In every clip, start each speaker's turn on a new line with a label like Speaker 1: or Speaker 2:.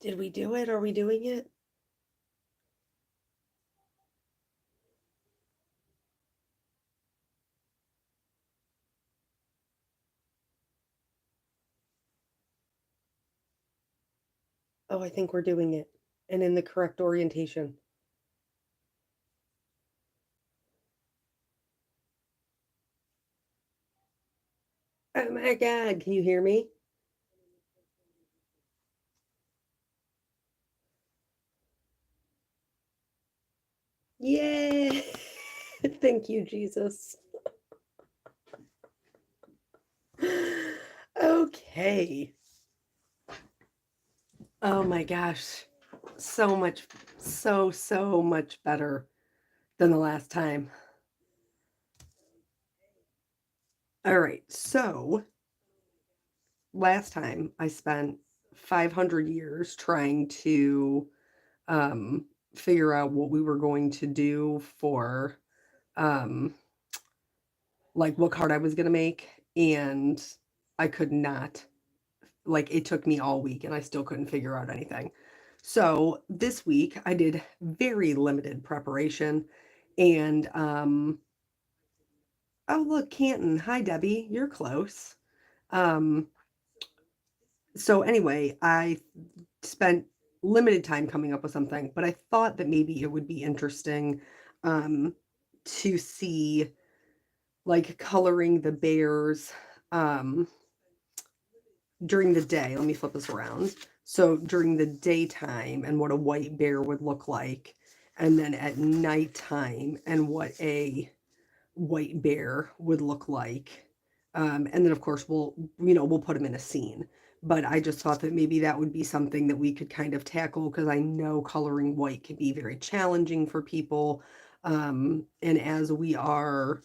Speaker 1: Did we do it? Are we doing it? Oh, I think we're doing it. And in the correct orientation. Oh my God, can you hear me? Yay! Thank you, Jesus. Okay. Oh my gosh. So much, so much better than the last time. All right. So last time I spent 500 years trying to um, figure out what we were going to do for um, like what card I was going to make. And I could not, like, it took me all week and I still couldn't figure out anything. So this week I did very limited preparation and oh look, Canton. Hi Debbie, you're close. Um so anyway, I spent limited time coming up with something, but I thought that maybe it would be interesting um to see like coloring the bears um during the day. Let me flip this around. So during the daytime and what a white bear would look like, and then at nighttime and what a white bear would look like. And then of course we'll put them in a scene. But I just thought that maybe that would be something that we could kind of tackle because I know coloring white can be very challenging for people. And as we are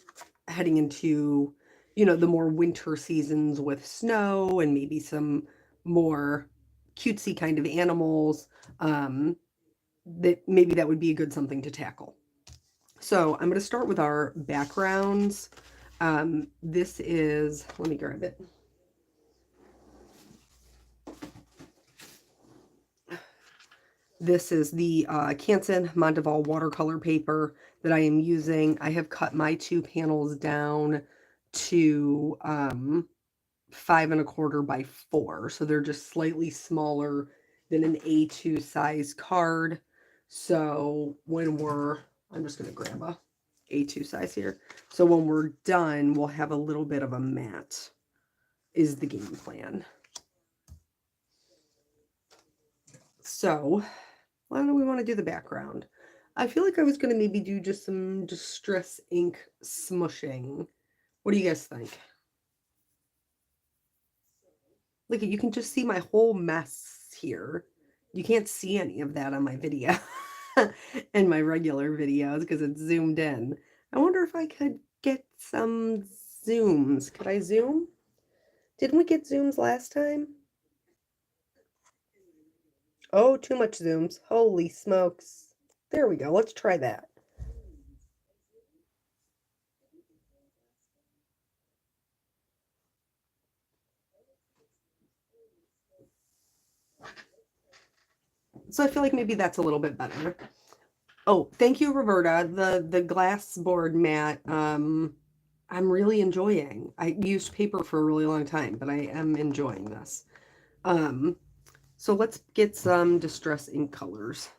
Speaker 1: heading into, the more winter seasons with snow and maybe some more cutesy kind of animals, um, that maybe that would be a good something to tackle. So I'm going to start with our backgrounds. This is, let me grab it. This is the Canson Monteval watercolor paper that I am using. I have cut my two panels down to 5 1/4 by 4. So they're just slightly smaller than an A2 size card. So I'm just going to grab a A2 size here. So when we're done, we'll have a little bit of a mat, is the game plan. So why don't we want to do the background? I feel like I was going to maybe do just some distress ink smushing. What do you guys think? Look, you can just see my whole mess here. You can't see any of that on my video in my regular videos because it's zoomed in. I wonder if I could get some zooms. Could I zoom? Didn't we get zooms last time? Oh, too much zooms. Holy smokes. There we go. Let's try that. So I feel like maybe that's a little bit better. Oh, thank you, Roberta. The glass board mat, I'm really enjoying. I used paper for a really long time, but I am enjoying this. Um, so let's get some distress ink colors.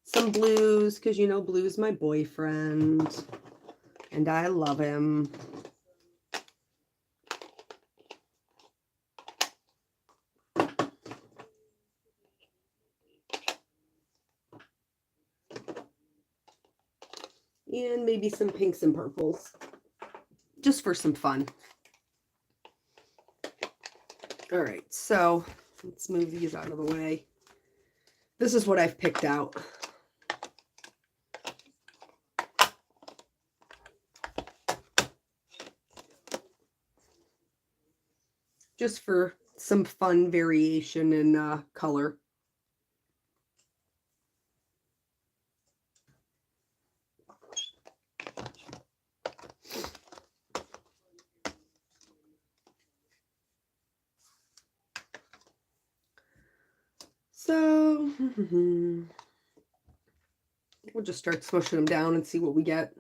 Speaker 1: Some blues, because blue's my boyfriend, and I love him. And maybe some pinks and purples, just for some fun. All right, so let's move these out of the way. This is what I've picked out. Just for some fun variation in color. So we'll just start smushing them down and see what we get.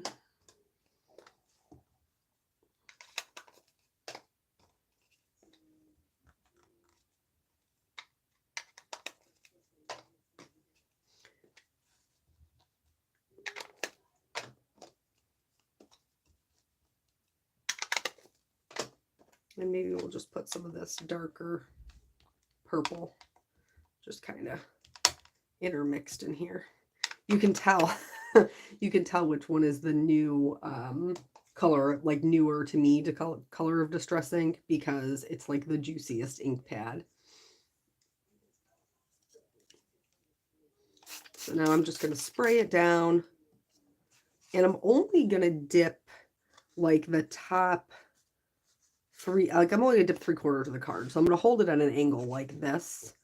Speaker 1: And maybe we'll just put some of this darker purple just kind of intermixed in here. You can tell you can tell which one is the new color, like newer to me to color of Distress ink, because it's like the juiciest ink pad. So now I'm just going to spray it down, and I'm only going to dip like the top three, like I'm only going to dip 3/4 of the card. So I'm going to hold it at an angle like this,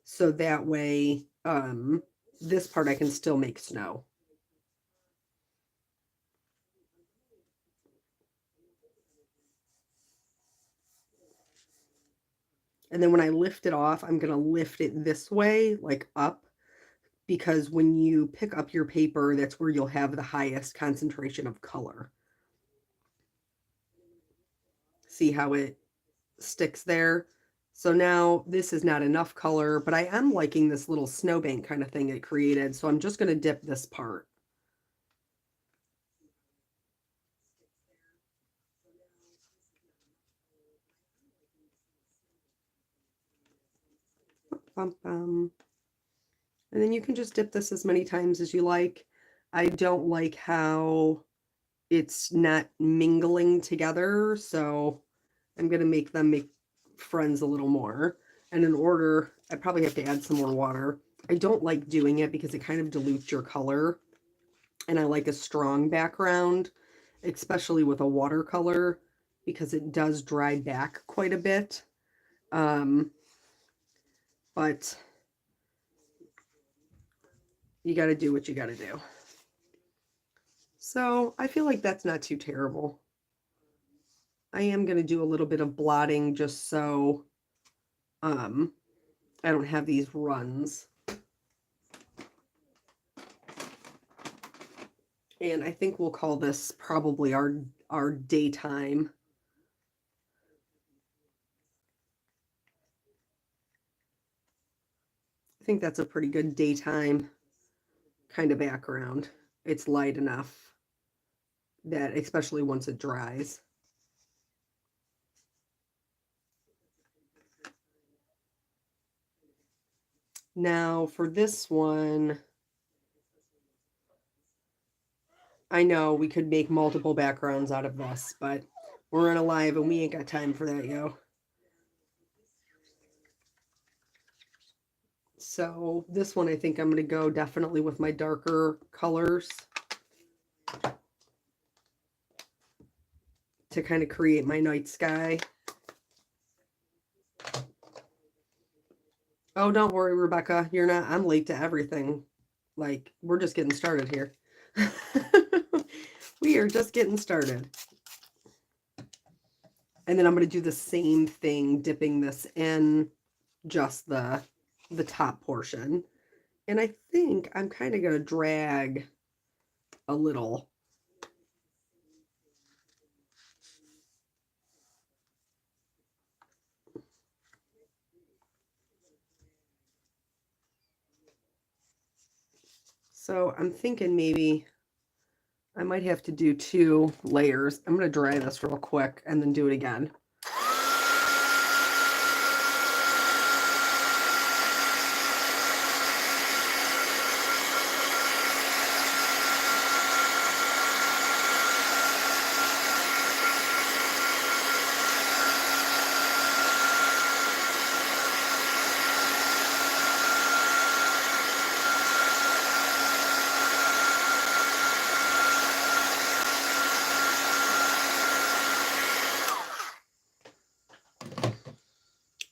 Speaker 1: so that way this part I can still make snow. And then when I lift it off, I'm going to lift it this way, like up, because when you pick up your paper, that's where you'll have the highest concentration of color. See how it sticks there? So now this is not enough color, but I am liking this little snowbank kind of thing it created. So I'm just going to dip this part. Bum, bum. And then you can just dip this as many times as you like. I don't like how it's not mingling together, so I'm going to make them make friends a little more. And in order, I probably have to add some more water. I don't like doing it because it kind of dilutes your color. And I like a strong background, especially with a watercolor, because it does dry back quite a bit. But you got to do what you got to do. So I feel like that's not too terrible. I am going to do a little bit of blotting just so I don't have these runs. And I think we'll call this probably our daytime. I think that's a pretty good daytime kind of background. It's light enough that, especially once it dries. Now for this one, I know we could make multiple backgrounds out of this, but we're in a live and we ain't got time for that, yo. So this one, I think I'm going to go definitely with my darker colors to kind of create my night sky. Oh, don't worry, Rebecca. You're not, I'm late to everything. Like, we're just getting started here. We are just getting started. And then I'm going to do the same thing, dipping this in just the top portion. And I think I'm kind of going to drag a little. So I'm thinking maybe I might have to do 2 layers. I'm going to dry this real quick and then do it again.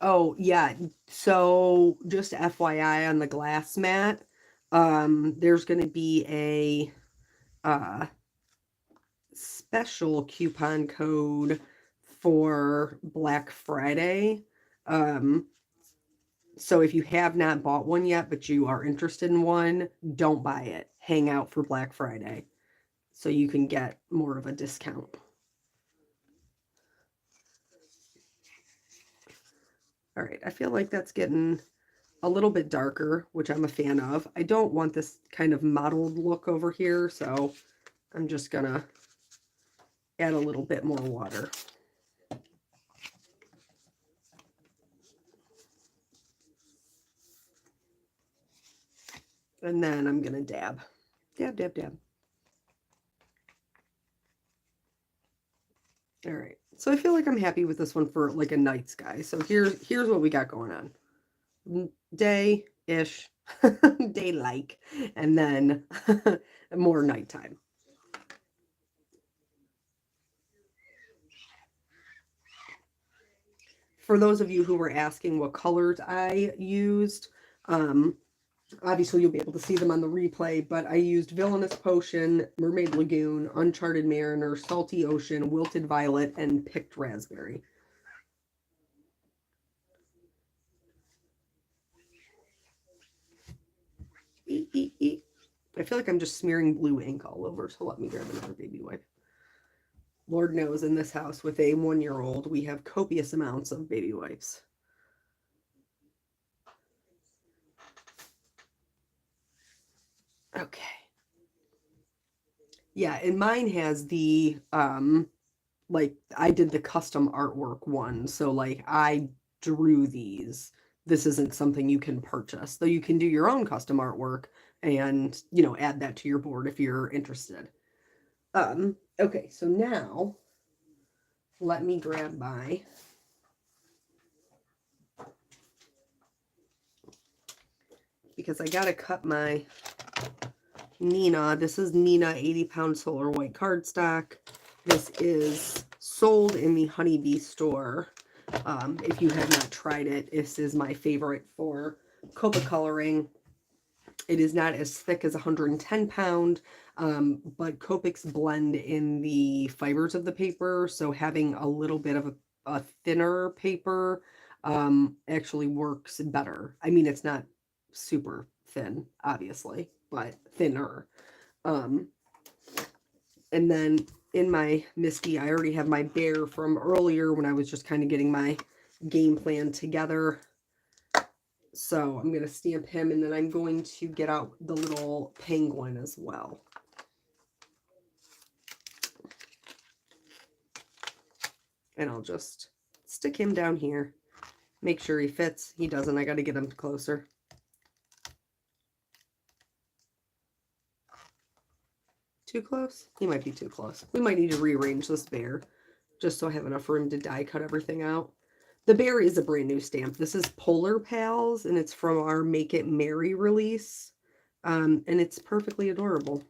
Speaker 1: Oh, yeah. So just FYI on the glass mat, there's going to be a special coupon code for Black Friday. So if you have not bought one yet, but you are interested in one, don't buy it. Hang out for Black Friday so you can get more of a discount. All right, I feel like that's getting a little bit darker, which I'm a fan of. I don't want this kind of mottled look over here, so I'm just gonna add a little bit more water. And then I'm gonna dab. Dab, dab, dab. All right. So I feel like I'm happy with this one for like a night sky. So here's what we got going on. Day-ish, day-like, and then more nighttime. For those of you who were asking what colors I used, um, obviously you'll be able to see them on the replay, but I used Villainous Potion, Mermaid Lagoon, Uncharted Mariner, Salty Ocean, Wilted Violet, and Picked Raspberry. I feel like I'm just smearing blue ink all over, so let me grab another baby wipe. Lord knows in this house with a 1-year-old, we have copious amounts of baby wipes. Okay. Yeah, and mine has the like I did the custom artwork one. So like I drew these. This isn't something you can purchase, though you can do your own custom artwork and, add that to your board if you're interested. Okay, so now let me grab my because I gotta cut my Nina. This is Nina 80-pound solar white cardstock. This is sold in the Honeybee store. If you have not tried it, this is my favorite for Copa coloring. It is not as thick as 110 pound, but Copics blend in the fibers of the paper, so having a little bit of a thinner paper actually works better. I mean, it's not super thin, obviously, but thinner. Um, and then in my Misty, I already have my bear from earlier when I was just kind of getting my game plan together. So I'm going to stamp him, and then I'm going to get out the little penguin as well. And I'll just stick him down here. Make sure he fits. He doesn't. I got to get him closer. Too close? He might be too close. We might need to rearrange this bear just so I have enough room to die cut everything out. The bear is a brand new stamp. This is Polar Pals, and it's from our Make It Merry release. And it's perfectly adorable.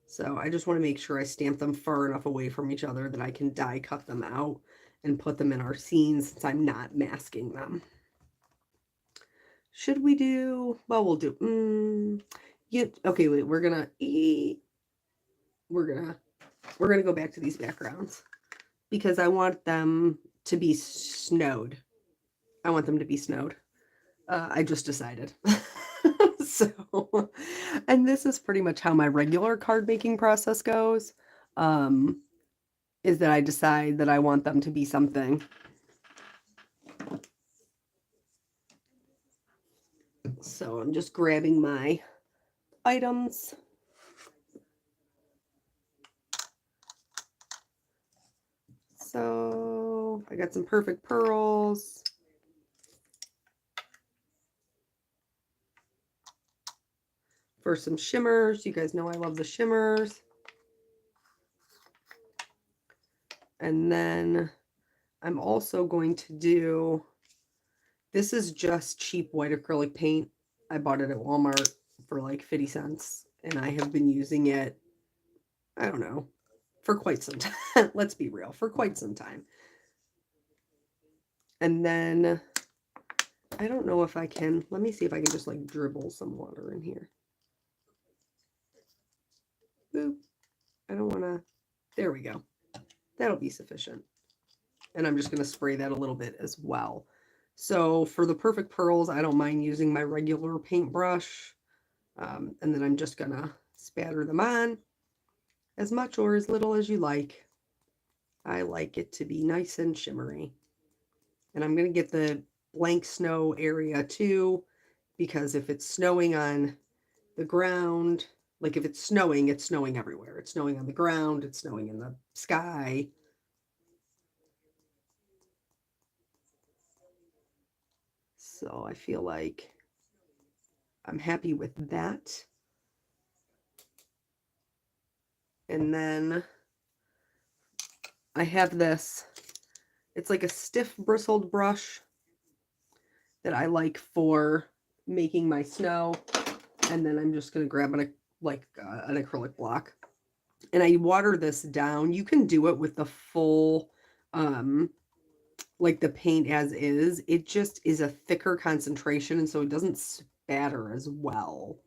Speaker 1: So I just want to make sure I stamp them far enough away from each other that I can die cut them out and put them in our scenes since I'm not masking them. Should we do, well, we'll do, yeah, okay, wait, we're gonna go back to these backgrounds because I want them to be snowed. I want them to be snowed. I just decided. So, and this is pretty much how my regular card making process goes, is that I decide that I want them to be something. So I'm just grabbing my items. So I got some perfect pearls. For some shimmers. You guys know I love the shimmers. And then I'm also going to do, this is just cheap white acrylic paint. I bought it at Walmart for like 50 cents. And I have been using it, I don't know, for quite some time. Let's be real, for quite some time. And then I don't know if I can, let me see if I can just like dribble some water in here. Boop. I don't want to, there we go. That'll be sufficient. And I'm just going to spray that a little bit as well. So for the perfect pearls, I don't mind using my regular paintbrush. And then I'm just going to spatter them on as much or as little as you like. I like it to be nice and shimmery. And I'm going to get the blank snow area too, because if it's snowing on the ground, like if it's snowing everywhere. It's snowing on the ground, it's snowing in the sky. So I feel like I'm happy with that. And then I have this, it's like a stiff bristled brush that I like for making my snow. And then I'm just going to grab an acrylic block. And I water this down. You can do it with the full, like the paint as is. It just is a thicker concentration, and so it doesn't spatter as well.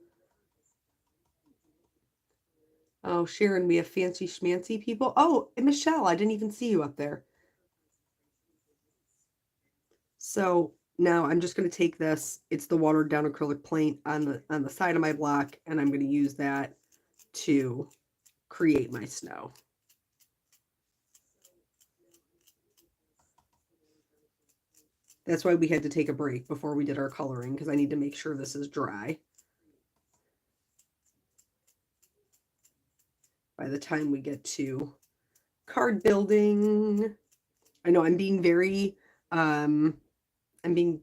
Speaker 1: Oh, Sharon, we have fancy schmancy people. Oh, and Michelle, I didn't even see you up there. So now I'm just going to take this. It's the watered down acrylic paint on the side of my block, and I'm going to use that to create my snow. That's why we had to take a break before we did our coloring, because I need to make sure this is dry by the time we get to card building. I know I'm being very, I'm being,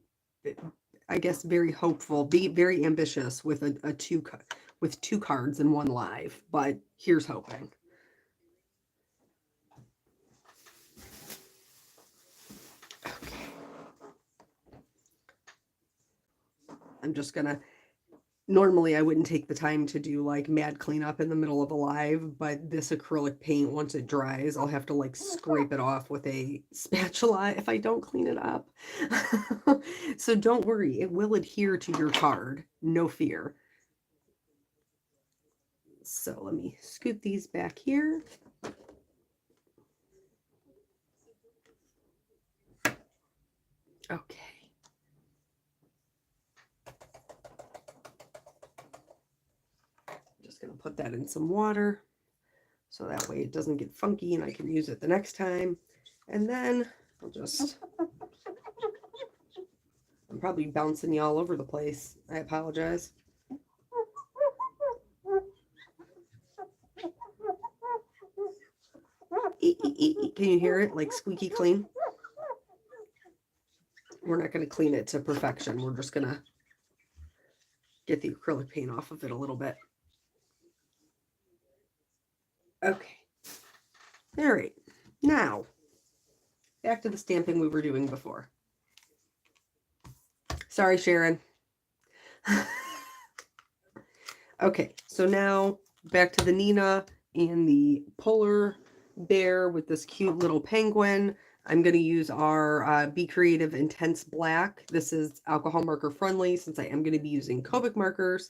Speaker 1: I guess, very hopeful, be very ambitious with with two cards and one live, but here's hoping. Okay. I'm just gonna, normally I wouldn't take the time to do like mad cleanup in the middle of a live, but this acrylic paint, once it dries, I'll have to like scrape it off with a spatula if I don't clean it up. So don't worry, it will adhere to your card, no fear. So let me scoot these back here. Okay. Just gonna put that in some water so that way it doesn't get funky and I can use it the next time. And then I'll just, I'm probably bouncing you all over the place. I apologize. Can you hear it? Like squeaky clean? We're not going to clean it to perfection. We're just going to get the acrylic paint off of it a little bit. Okay. All right. Now, back to the stamping we were doing before. Sorry, Sharon. Okay, so now back to the Nina and the polar bear with this cute little penguin. I'm going to use our Be Creative Intense Black. This is alcohol marker friendly since I am going to be using Copic markers.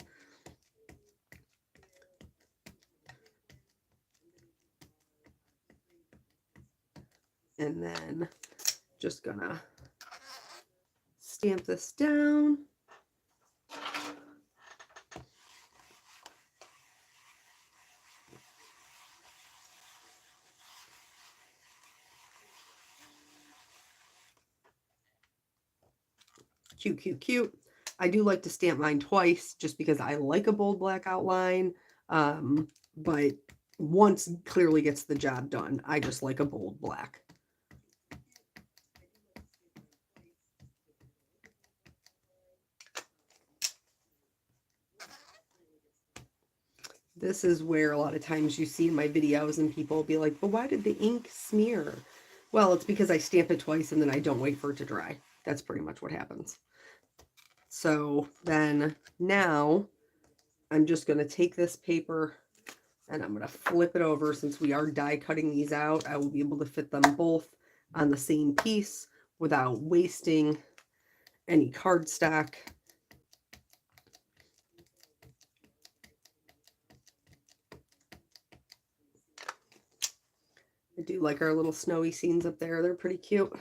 Speaker 1: And then just gonna stamp this down. Cute, cute, cute. I do like to stamp mine twice just because I like a bold black outline. But once clearly gets the job done. I just like a bold black. This is where a lot of times you see in my videos and people will be like, but why did the ink smear? Well, it's because I stamp it twice and then I don't wait for it to dry. That's pretty much what happens. So then now I'm just going to take this paper and I'm going to flip it over. Since we are die cutting these out, I will be able to fit them both on the same piece without wasting any cardstock. I do like our little snowy scenes up there. They're pretty cute.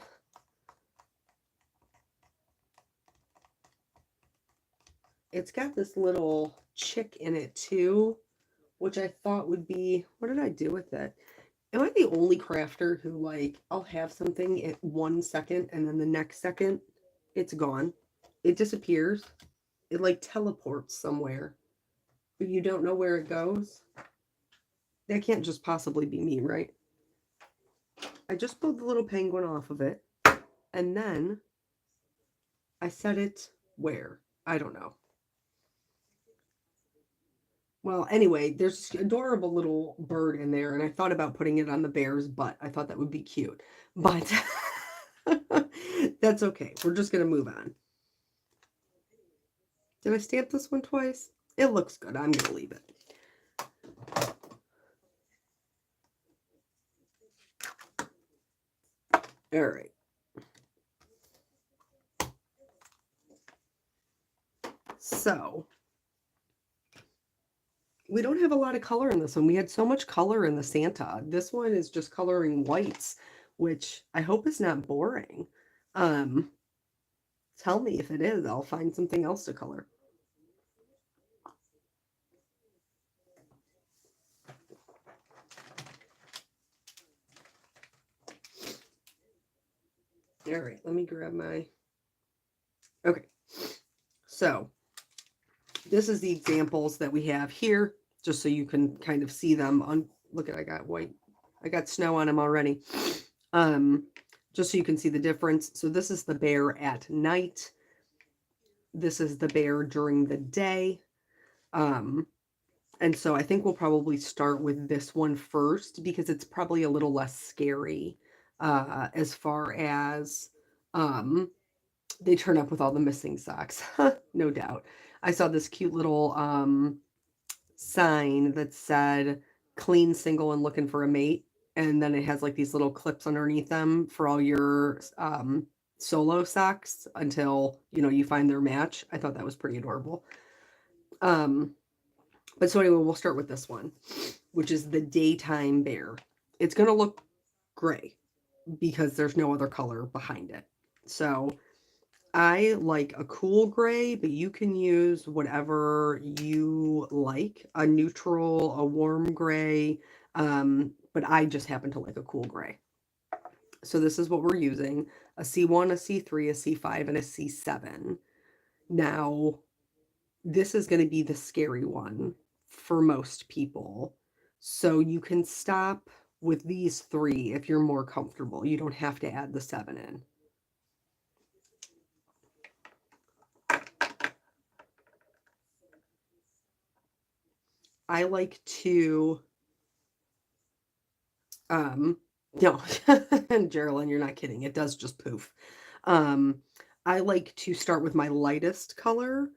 Speaker 1: It's got this little chick in it too, which I thought would be, what did I do with it? Am I the only crafter who, like, I'll have something at 1 second and then the next second it's gone? It disappears. It like teleports somewhere, but you don't know where it goes. That can't just possibly be me, right? I just pulled the little penguin off of it and then I set it where? I don't know. Well, anyway, there's this adorable little bird in there, and I thought about putting it on the bear's butt. I thought that would be cute, but that's okay. We're just going to move on. Did I stamp this one twice? It looks good. I'm going to leave it. All right. So we don't have a lot of color in this one. We had so much color in the Santa. This one is just coloring whites, which I hope is not boring. Um, Tell me if it is. I'll find something else to color. All right, let me grab my... Okay, so this is the examples that we have here, just so you can kind of see them. On Look at, I got white. I got snow on them already. Just so you can see the difference. So this is the bear at night. This is the bear during the day. And so I think we'll probably start with this one first because it's probably a little less scary as far as they turn up with all the missing socks. No doubt. I saw this cute little sign that said clean, single, and looking for a mate. And then it has like these little clips underneath them for all your solo socks until, you know, you find their match. I thought that was pretty adorable. But so anyway, we'll start with this one, which is the daytime bear. It's going to look gray because there's no other color behind it. So I like a cool gray, but you can use whatever you like, a neutral, a warm gray. But I just happen to like a cool gray. So this is what we're using: a C1, a C3, a C5, and a C7. Now, this is going to be the scary one for most people. So you can stop with these three if you're more comfortable. You don't have to add the 7 in. I like to, no, Geraldine, you're not kidding. It does just poof. I like to start with my lightest color,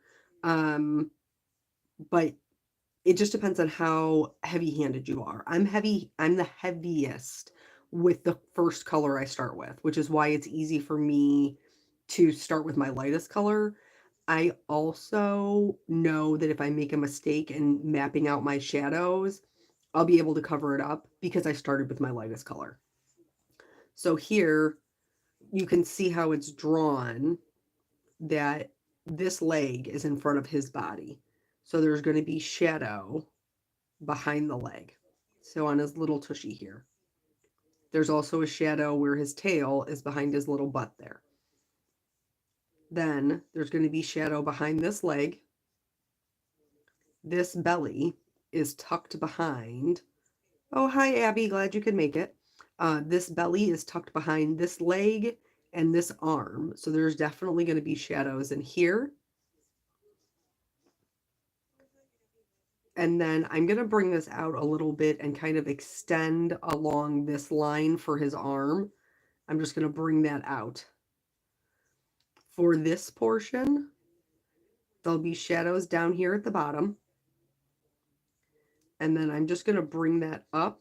Speaker 1: but it just depends on how heavy-handed you are. I'm the heaviest with the first color I start with, which is why it's easy for me to start with my lightest color. I also know that if I make a mistake in mapping out my shadows, I'll be able to cover it up because I started with my lightest color. So here you can see how it's drawn that this leg is in front of his body. So there's going to be shadow behind the leg. So on his little tushy here. There's also a shadow where his tail is behind his little butt there. Then there's going to be shadow behind this leg. This belly is tucked behind. Oh, hi, Abby. Glad you could make it. This belly is tucked behind this leg and this arm. So there's definitely going to be shadows in here. And then I'm going to bring this out a little bit and kind of extend along this line for his arm. I'm just going to bring that out. For this portion, there'll be shadows down here at the bottom. And then I'm just going to bring that up.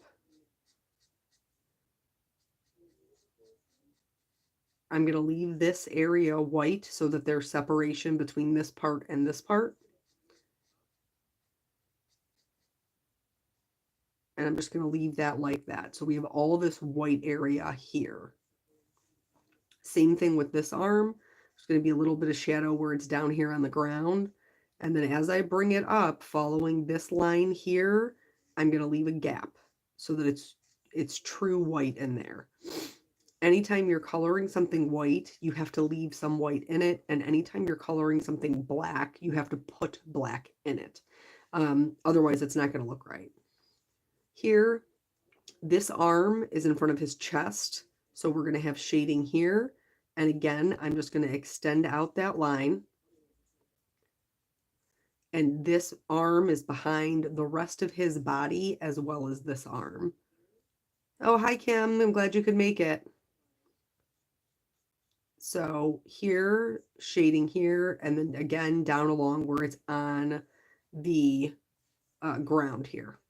Speaker 1: I'm going to leave this area white so that there's separation between this part and this part. And I'm just going to leave that like that. So we have all this white area here. Same thing with this arm. There's going to be a little bit of shadow where it's down here on the ground. And then as I bring it up, following this line here, I'm going to leave a gap so that it's true white in there. Anytime you're coloring something white, you have to leave some white in it. And anytime you're coloring something black, you have to put black in it. Otherwise, it's not going to look right. Here, this arm is in front of his chest. So we're going to have shading here. And again, I'm just going to extend out that line. And this arm is behind the rest of his body as well as this arm. Oh, hi, Kim. I'm glad you could make it. So here, shading here, and then again down along where it's on the ground here.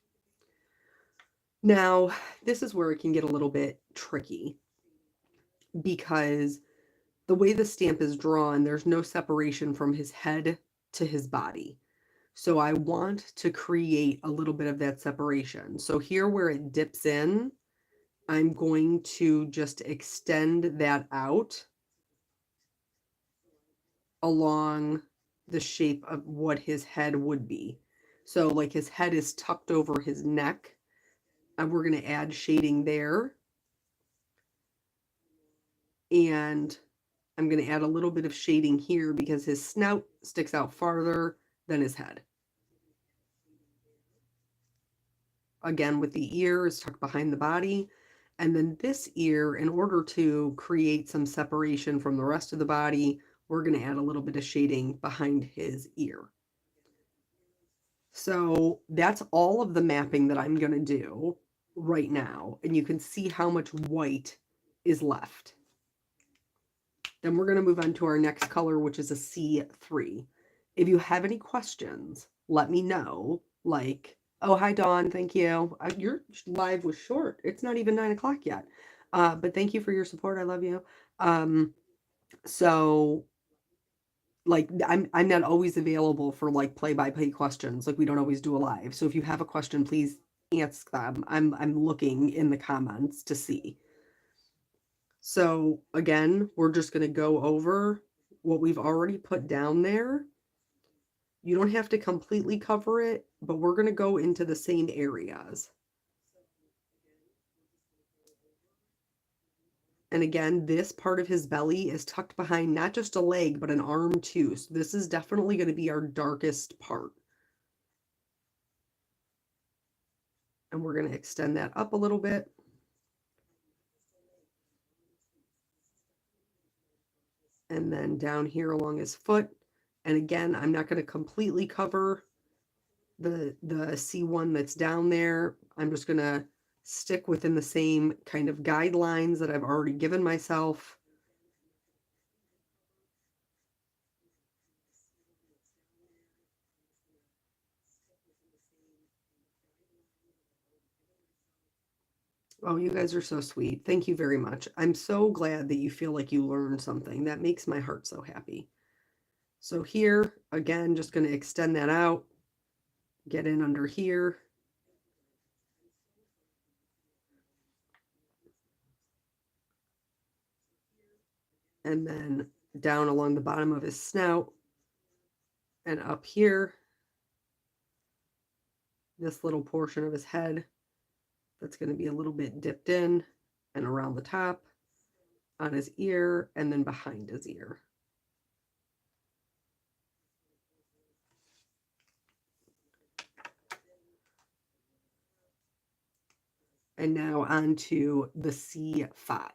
Speaker 1: Now, this is where it can get a little bit tricky because the way the stamp is drawn, there's no separation from his head to his body. So I want to create a little bit of that separation. So here where it dips in, I'm going to just extend that out along the shape of what his head would be. So like his head is tucked over his neck, and we're going to add shading there. And I'm going to add a little bit of shading here because his snout sticks out farther than his head. Again, with the ear is tucked behind the body. And then this ear, in order to create some separation from the rest of the body, we're going to add a little bit of shading behind his ear. So that's all of the mapping that I'm going to do right now. And you can see how much white is left. Then we're going to move on to our next color, which is a C3. If you have any questions, let me know. Like, oh, hi, Dawn. Thank you. Your live was short. It's not even 9 o'clock yet. But thank you for your support. I love you. So like I'm not always available for like play-by-play questions. Like we don't always do a live. So if you have a question, please ask them. I'm looking in the comments to see. So again, we're just going to go over what we've already put down there. You don't have to completely cover it, but we're going to go into the same areas. And again, this part of his belly is tucked behind not just a leg, but an arm too. So this is definitely going to be our darkest part. And we're going to extend that up a little bit. And then down here along his foot. And again, I'm not going to completely cover the C1 that's down there. I'm just going to stick within the same kind of guidelines that I've already given myself. Oh, you guys are so sweet. Thank you very much. I'm so glad that you feel like you learned something. That makes my heart so happy. So here, again, just going to extend that out, get in under here. And then down along the bottom of his snout and up here, this little portion of his head that's going to be a little bit dipped in and around the top on his ear and then behind his ear. And now on to the C5.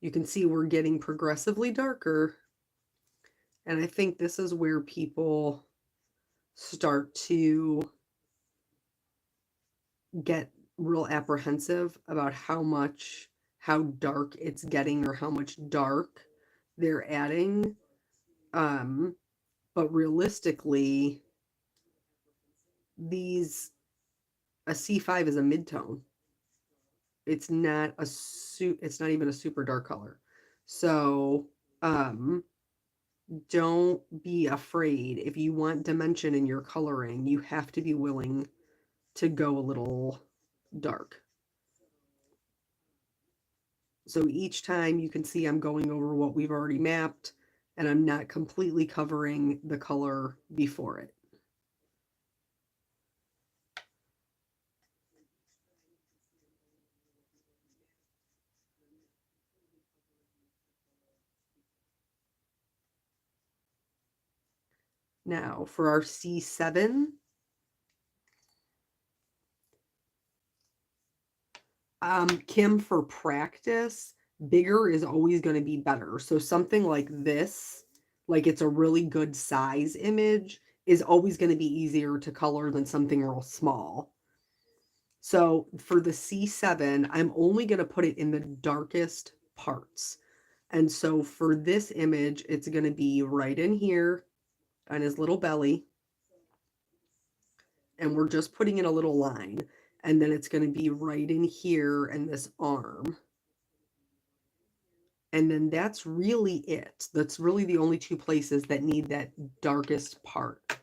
Speaker 1: You can see we're getting progressively darker. And I think this is where people start to get real apprehensive about how dark it's getting or how much dark they're adding. But realistically, a C5 is a midtone. It's not even a super dark color. So don't be afraid. If you want dimension in your coloring, you have to be willing to go a little dark. So each time you can see I'm going over what we've already mapped, and I'm not completely covering the color before it. Now for our C7, Kim, for practice, bigger is always going to be better. So something like this, like it's a really good size image, is always going to be easier to color than something real small. So for the C7, I'm only going to put it in the darkest parts. And so for this image, it's going to be right in here on his little belly. And we're just putting in a little line. And then it's going to be right in here and this arm. And then that's really it. That's really the only two places that need that darkest part.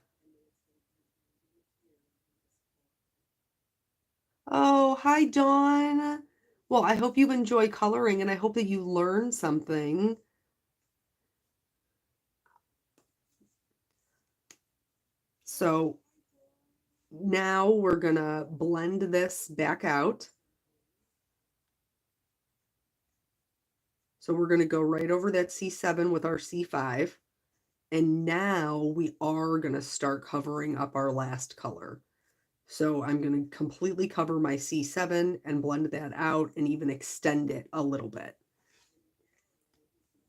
Speaker 1: Oh, hi, Dawn. Well, I hope you enjoy coloring and I hope that you learn something. So now we're gonna blend this back out. So we're gonna go right over that C7 with our C5. And now we are gonna start covering up our last color. So I'm going to completely cover my C7 and blend that out and even extend it a little bit.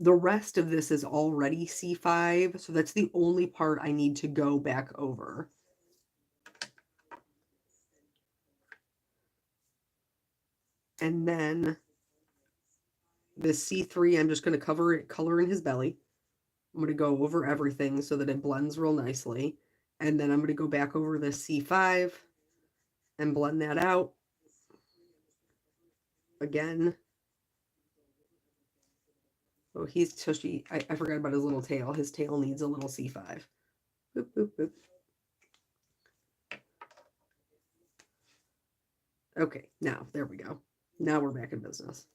Speaker 1: The rest of this is already C5, so that's the only part I need to go back over. And then this C3, I'm just going to cover it, color in his belly. I'm going to go over everything so that it blends real nicely. And then I'm going to go back over this C5 and blend that out. Again. Oh, he's tushy. I forgot about his little tail. His tail needs a little C5. Boop, boop, boop. Okay, now, there we go. Now we're back in business.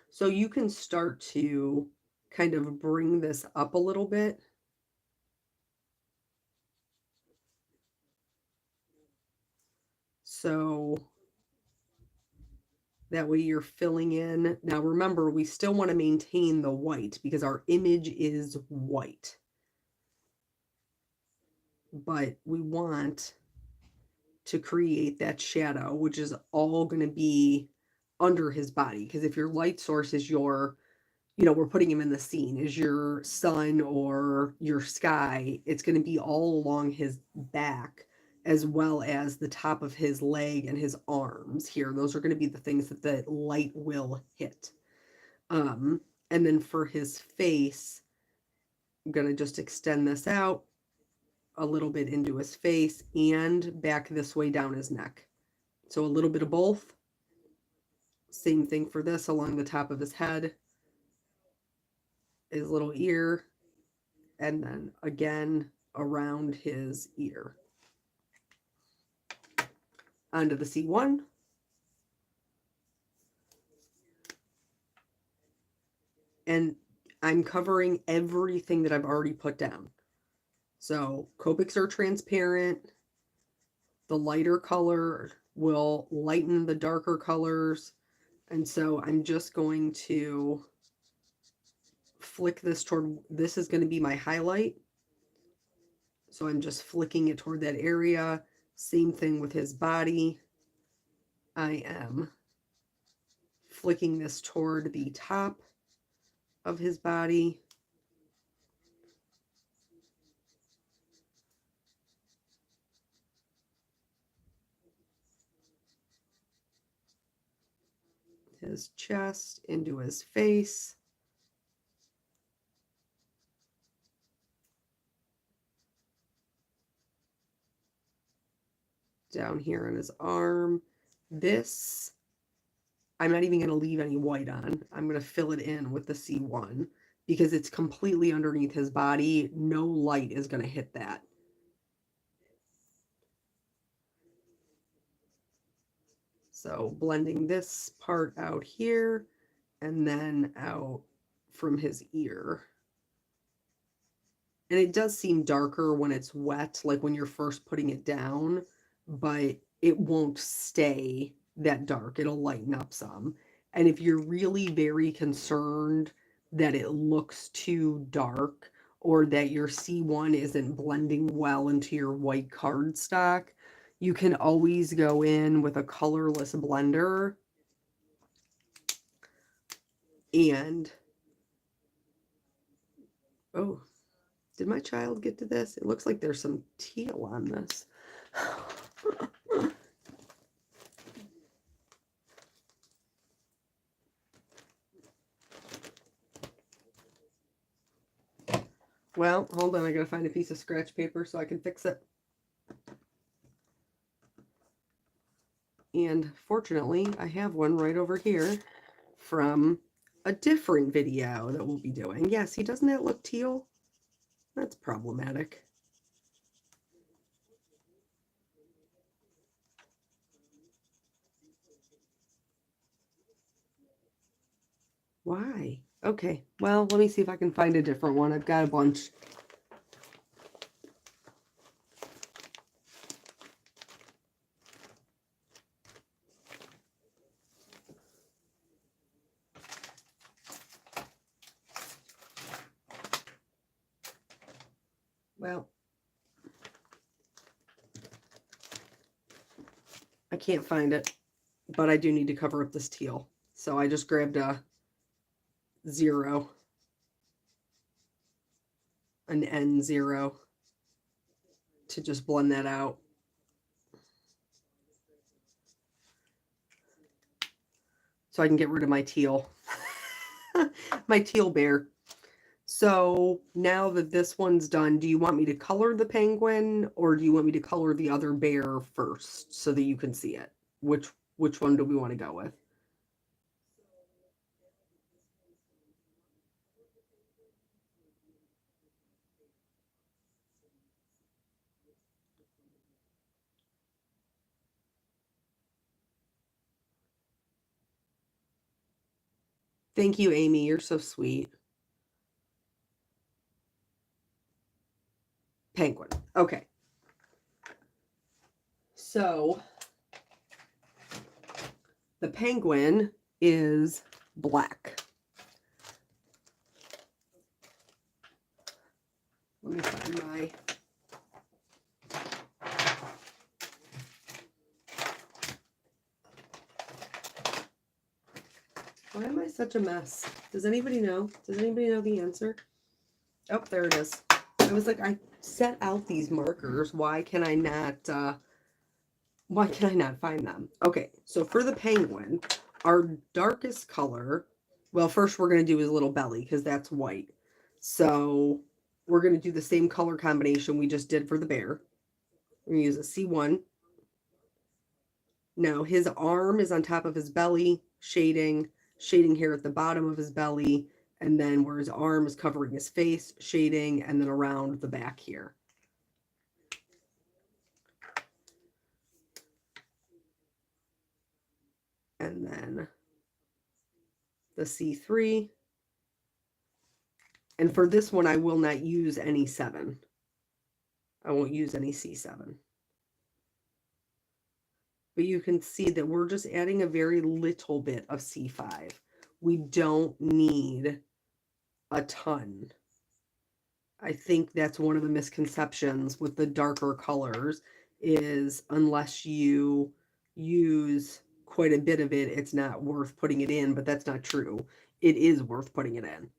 Speaker 1: So you can start to kind of bring this up a little bit. So that way you're filling in. Now remember, we still want to maintain the white because our image is white. But we want to create that shadow, which is all going to be under his body. Because if your light source is your, we're putting him in the scene, is your sun or your sky, it's going to be all along his back as well as the top of his leg and his arms here. Those are going to be the things that the light will hit. And then for his face, I'm going to just extend this out a little bit into his face and back this way down his neck. So a little bit of both. Same thing for this along the top of his head, his little ear, and then again around his ear. Onto the C1. And I'm covering everything that I've already put down. So Copics are transparent. The lighter color will lighten the darker colors. And so I'm just going to flick this toward, this is going to be my highlight. So I'm just flicking it toward that area. Same thing with his body. I am flicking this toward the top of his body. His chest, into his face. Down here on his arm. This, I'm not even going to leave any white on. I'm going to fill it in with the C1 because it's completely underneath his body. No light is going to hit that. So blending this part out here and then out from his ear. And it does seem darker when it's wet, like when you're first putting it down, but it won't stay that dark. It'll lighten up some. And if you're really very concerned that it looks too dark or that your C1 isn't blending well into your white cardstock, you can always go in with a colorless blender and, oh, did my child get to this? It looks like there's some teal on this. Well, hold on, I gotta find a piece of scratch paper so I can fix it. And fortunately, I have one right over here from a different video that we'll be doing. Yeah, see, doesn't that look teal? That's problematic. Why? Okay, well, let me see if I can find a different one. I've got a bunch. Well, I can't find it, but I do need to cover up this teal. So I just grabbed a 0, an N0, to just blend that out. So I can get rid of my teal. My teal bear. So now that this one's done, do you want me to color the penguin or do you want me to color the other bear first so that you can see it? Which one do we want to go with? Thank you, Amy. You're so sweet. Penguin. Okay. So the penguin is black. Let me find my... Why am I such a mess? Does anybody know? Does anybody know the answer? Oh, there it is. I was like, I set out these markers. Why can I not find them? Okay, so for the penguin, our darkest color, well, first we're going to do his little belly because that's white. So we're going to do the same color combination we just did for the bear. We're going to use a C1. Now his arm is on top of his belly, shading here at the bottom of his belly, and then where his arm is covering his face, shading, and then around the back here. And then the C3. And for this one, I will not use any 7. I won't use any C7. But you can see that we're just adding a very little bit of C5. We don't need a ton. I think that's one of the misconceptions with the darker colors is unless you use quite a bit of it, it's not worth putting it in, but that's not true. It is worth putting it in.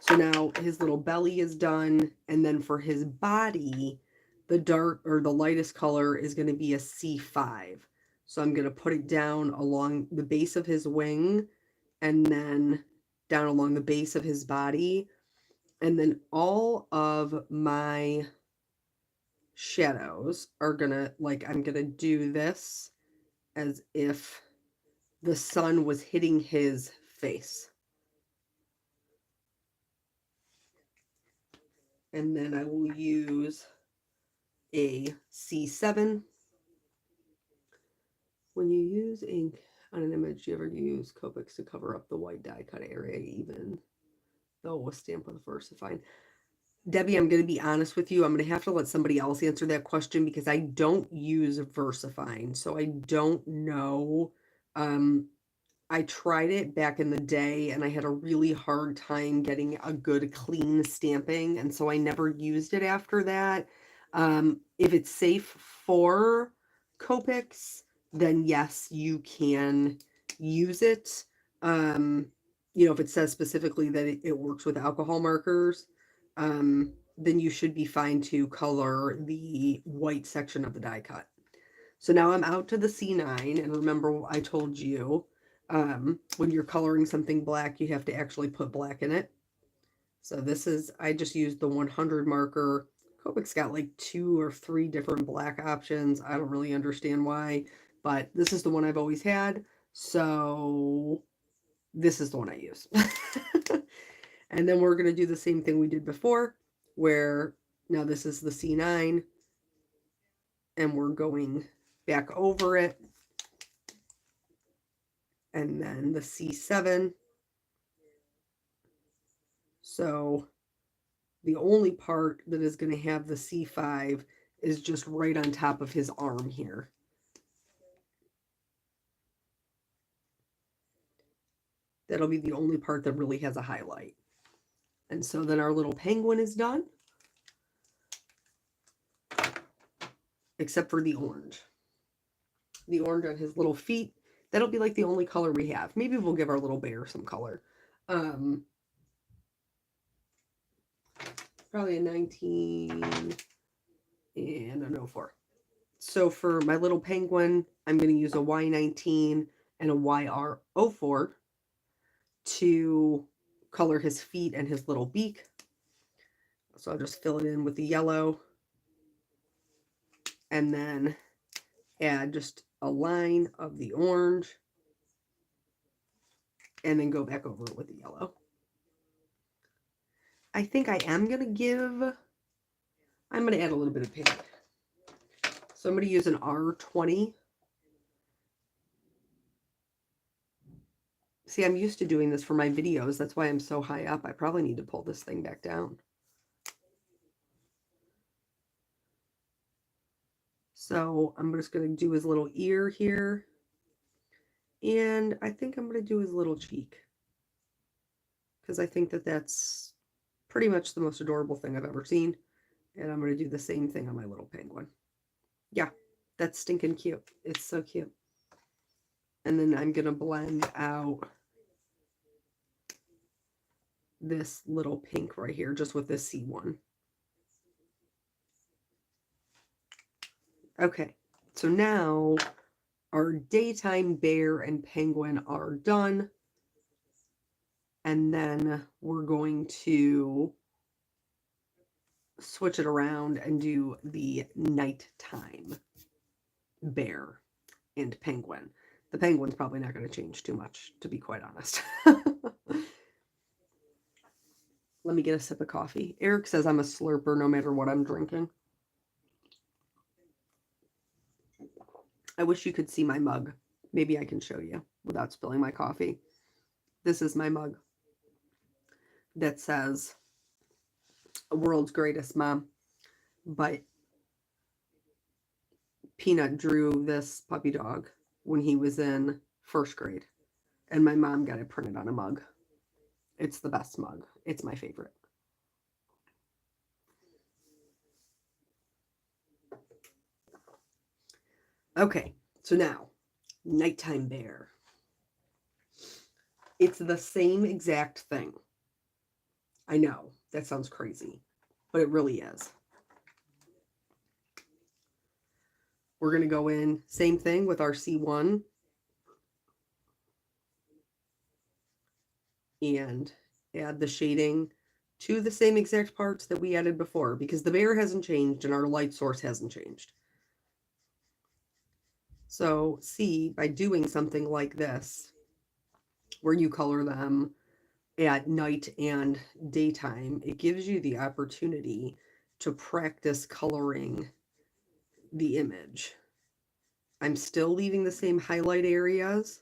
Speaker 1: So now his little belly is done, and then for his body, the dark or the lightest color is going to be a C5. So I'm going to put it down along the base of his wing and then down along the base of his body. And then all of my shadows are gonna, like, I'm gonna do this as if the sun was hitting his face. And then I will use a C7 When you use ink on an image, do you ever use Copics to cover up the white die cut area even though a stamp with a VersaFine? Debbie, I'm going to be honest with you. I'm going to have to let somebody else answer that question because I don't use VersaFine, so I don't know. Um, I tried it back in the day and I had a really hard time getting a good clean stamping, and so I never used it after that. If it's safe for Copics, then yes, you can use it. Um, if it says specifically that it works with alcohol markers, then you should be fine to color the white section of the die cut. So now I'm out to the C9, and remember I told you when you're coloring something black, you have to actually put black in it. So this is, I just used the 100 marker. Copic's got like 2 or 3 different black options. I don't really understand why, but this is the one I've always had. So this is the one I use. And then we're going to do the same thing we did before, where now this is the C9, and we're going back over it, and then the C7. So the only part that is going to have the C5 is just right on top of his arm here. That'll be the only part that really has a highlight. And so then our little penguin is done, except for the orange. The orange on his little feet, that'll be like the only color we have. Maybe we'll give our little bear some color. Probably a 19 and an 04. So for my little penguin, I'm going to use a Y19 and a YR04 to color his feet and his little beak. So I'll just fill it in with the yellow and then add just a line of the orange and then go back over it with the yellow. I think I am going to I'm going to add a little bit of pink. So I'm going to use an R20. See, I'm used to doing this for my videos. That's why I'm so high up. I probably need to pull this thing back down. So I'm just going to do his little ear here. And I think I'm going to do his little cheek, because I think that that's pretty much the most adorable thing I've ever seen. And I'm going to do the same thing on my little penguin. Yeah, that's stinking cute. It's so cute. And then I'm going to blend out this little pink right here, just with this C1. Okay, so now our daytime bear and penguin are done. And then we're going to switch it around and do the nighttime bear and penguin. The penguin's probably not going to change too much, to be quite honest. Let me get a sip of coffee. Eric says I'm a slurper no matter what I'm drinking. I wish you could see my mug. Maybe I can show you without spilling my coffee. This is my mug that says "World's Greatest Mom," but Peanut drew this puppy dog when he was in first grade, and my mom got it printed on a mug. It's the best mug. It's my favorite. Okay, so now, nighttime bear. It's the same exact thing. I know, that sounds crazy, but it really is. We're going to go in, same thing with our C1. And add the shading to the same exact parts that we added before, because the bear hasn't changed and our light source hasn't changed. So see, by doing something like this, where you color them at night and daytime, it gives you the opportunity to practice coloring the image. I'm still leaving the same highlight areas.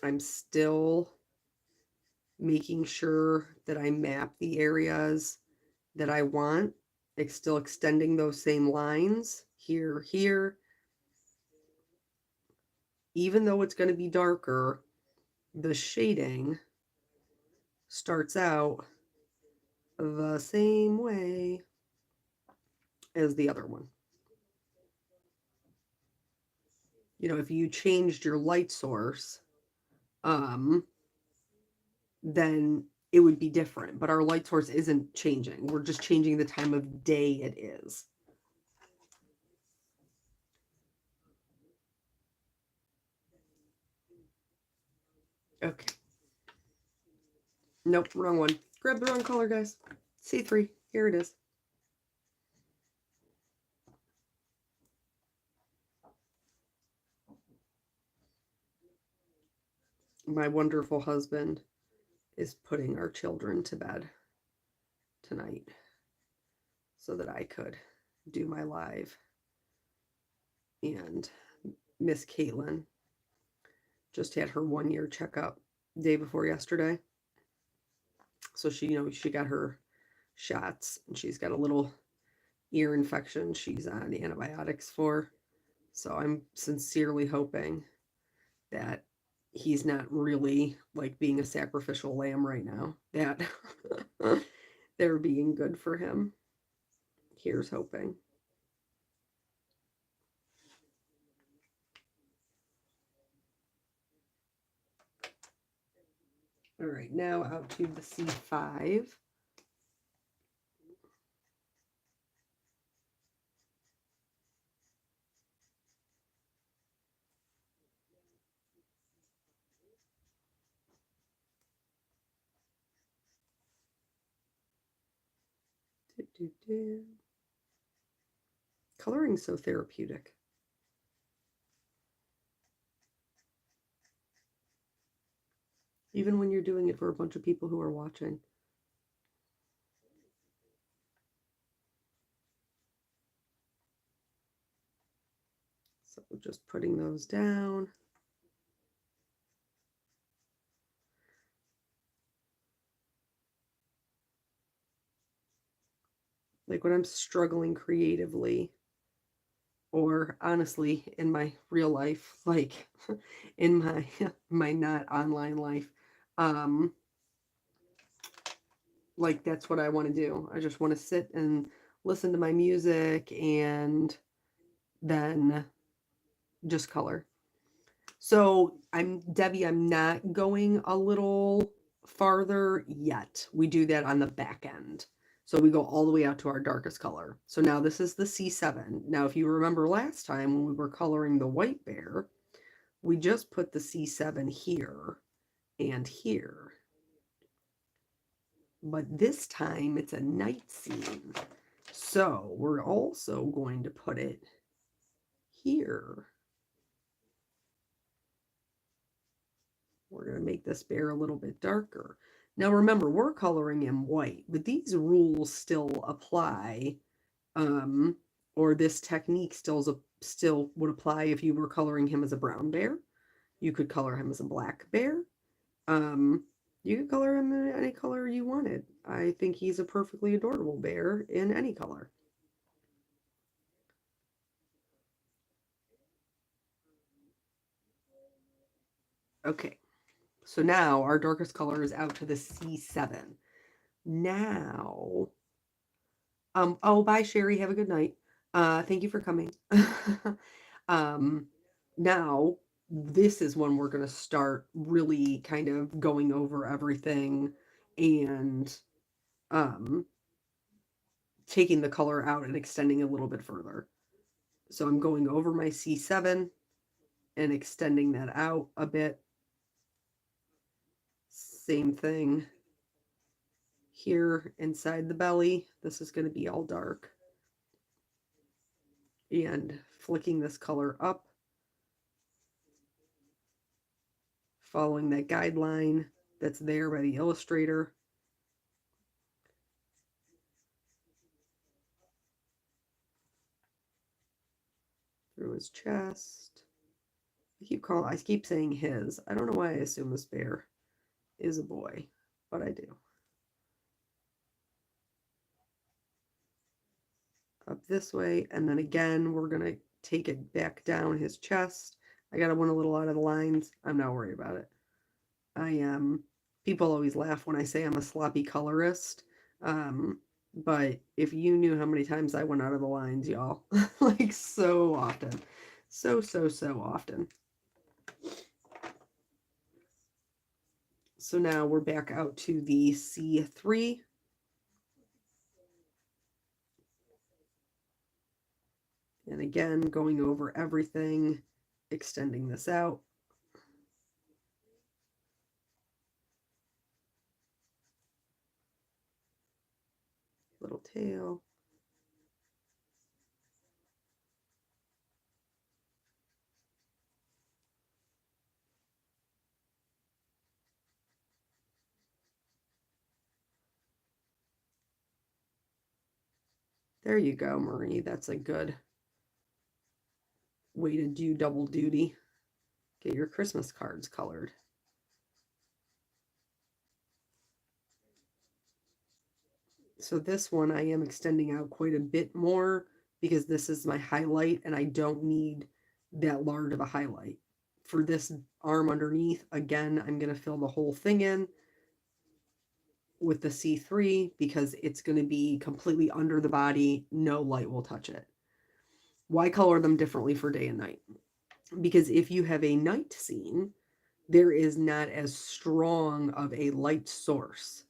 Speaker 1: I'm still making sure that I map the areas that I want. It's still extending those same lines here, here. Even though it's going to be darker, the shading starts out the same way as the other one. You know, if you changed your light source, then it would be different. But our light source isn't changing. We're just changing the time of day it is. Okay. Nope, wrong one. Grab the wrong color, guys. C3. Here it is. My wonderful husband is putting our children to bed tonight so that I could do my live. And Miss Caitlin just had her 1 year checkup day before yesterday. So she, you know, she got her shots and she's got a little ear infection she's on antibiotics for. So I'm sincerely hoping that he's not really like being a sacrificial lamb right now, that they're being good for him. Here's hoping. All right, now out to the C5. Coloring so therapeutic. Even when you're doing it for a bunch of people who are watching. So just putting those down. Like when I'm struggling creatively, or honestly in my real life, like in my my not online life, um like that's what I want to do. I just want to sit and listen to my music and then just color. So I'm Debbie, I'm not going a little farther yet. We do that on the back end. So we go all the way out to our darkest color. So now this is the C7. Now, if you remember last time when we were coloring the white bear, we just put the C7 here and here. But this time it's a night scene. So we're also going to put it here. We're going to make this bear a little bit darker. Now remember, we're coloring him white, but these rules still apply, or this technique still would apply if you were coloring him as a brown bear. You could color him as a black bear. You could color him in any color you wanted. I think he's a perfectly adorable bear in any color. Okay, so now our darkest color is out to the C7. Now, oh, bye, Sherry. Have a good night. Thank you for coming. um, Now, this is when we're going to start really kind of going over everything and um, taking the color out and extending a little bit further. So I'm going over my C7 and extending that out a bit. Same thing here inside the belly. This is going to be all dark. And flicking this color up, following that guideline that's there by the illustrator. through his chest. I keep saying his. I don't know why I assume this bear is a boy, but I do. Up this way, and then again, we're gonna take it back down his chest. I got one a little out of the lines. I'm not worried about it. I am. People always laugh when I say I'm a sloppy colorist. But if you knew how many times I went out of the lines, y'all, like so often, so often. So now we're back out to the C3. And again, going over everything, extending this out. Little tail. There you go, Marie. That's a good way to do double duty. Get your Christmas cards colored. So this one I am extending out quite a bit more because this is my highlight and I don't need that large of a highlight. For this arm underneath, again, I'm going to fill the whole thing in with the C3 because it's going to be completely under the body. No light will touch it. Why color them differently for day and night? Because if you have a night scene, there is not as strong of a light source.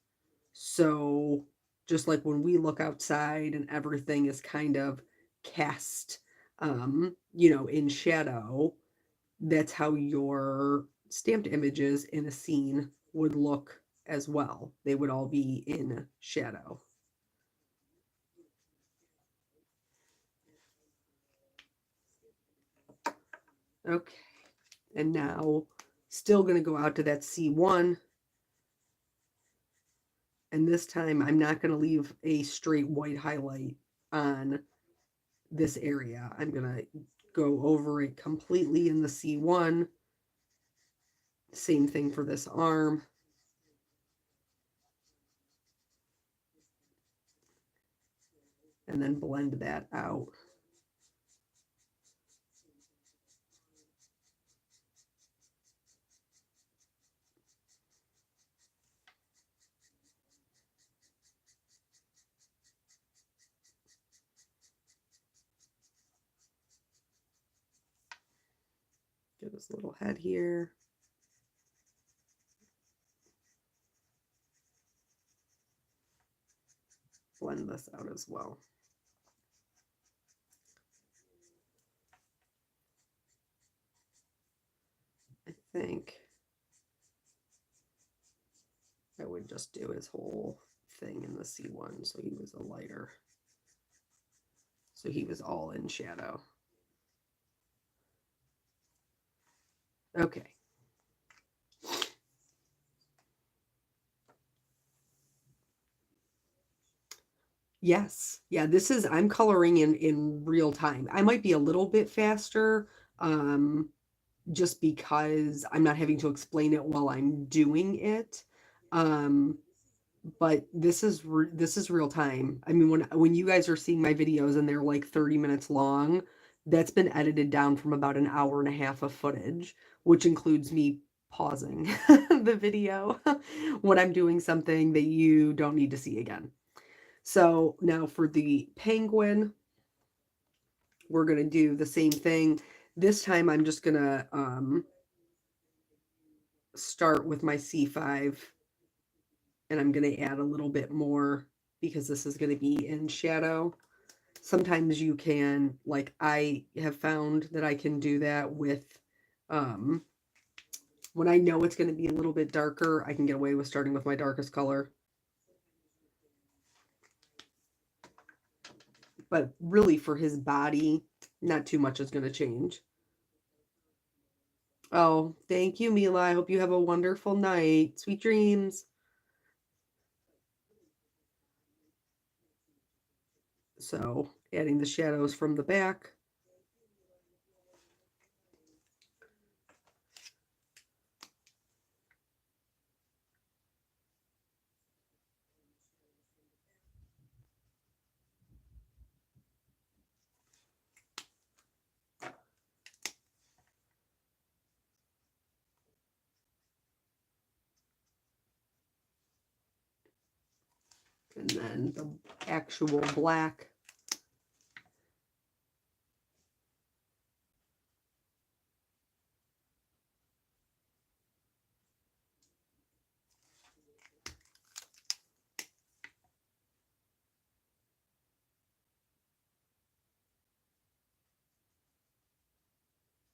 Speaker 1: So just like when we look outside and everything is kind of cast, in shadow, that's how your stamped images in a scene would look as well. They would all be in shadow. Okay. And now still going to go out to that C1. And this time I'm not going to leave a straight white highlight on this area. I'm going to go over it completely in the C1. Same thing for this arm. And then blend that out. Get his little head here. Blend this out as well. I think I would just do his whole thing in the C1 so he was a lighter. So he was all in shadow. Okay. Yes. Yeah, I'm coloring in real time. I might be a little bit faster, just because I'm not having to explain it while I'm doing it. Um, but this is real time. I mean, when you guys are seeing my videos and they're like 30 minutes long, that's been edited down from about an hour and a half of footage, which includes me pausing the video when I'm doing something that you don't need to see again. So now for the penguin, we're going to do the same thing. This time I'm just going to start with my C5 and I'm going to add a little bit more because this is going to be in shadow. Sometimes you can, like I have found that I can do that with, when I know it's going to be a little bit darker, I can get away with starting with my darkest color. But really for his body, not too much is going to change. Oh, thank you, Mila. I hope you have a wonderful night. Sweet dreams. So, adding the shadows from the back. And then the actual black.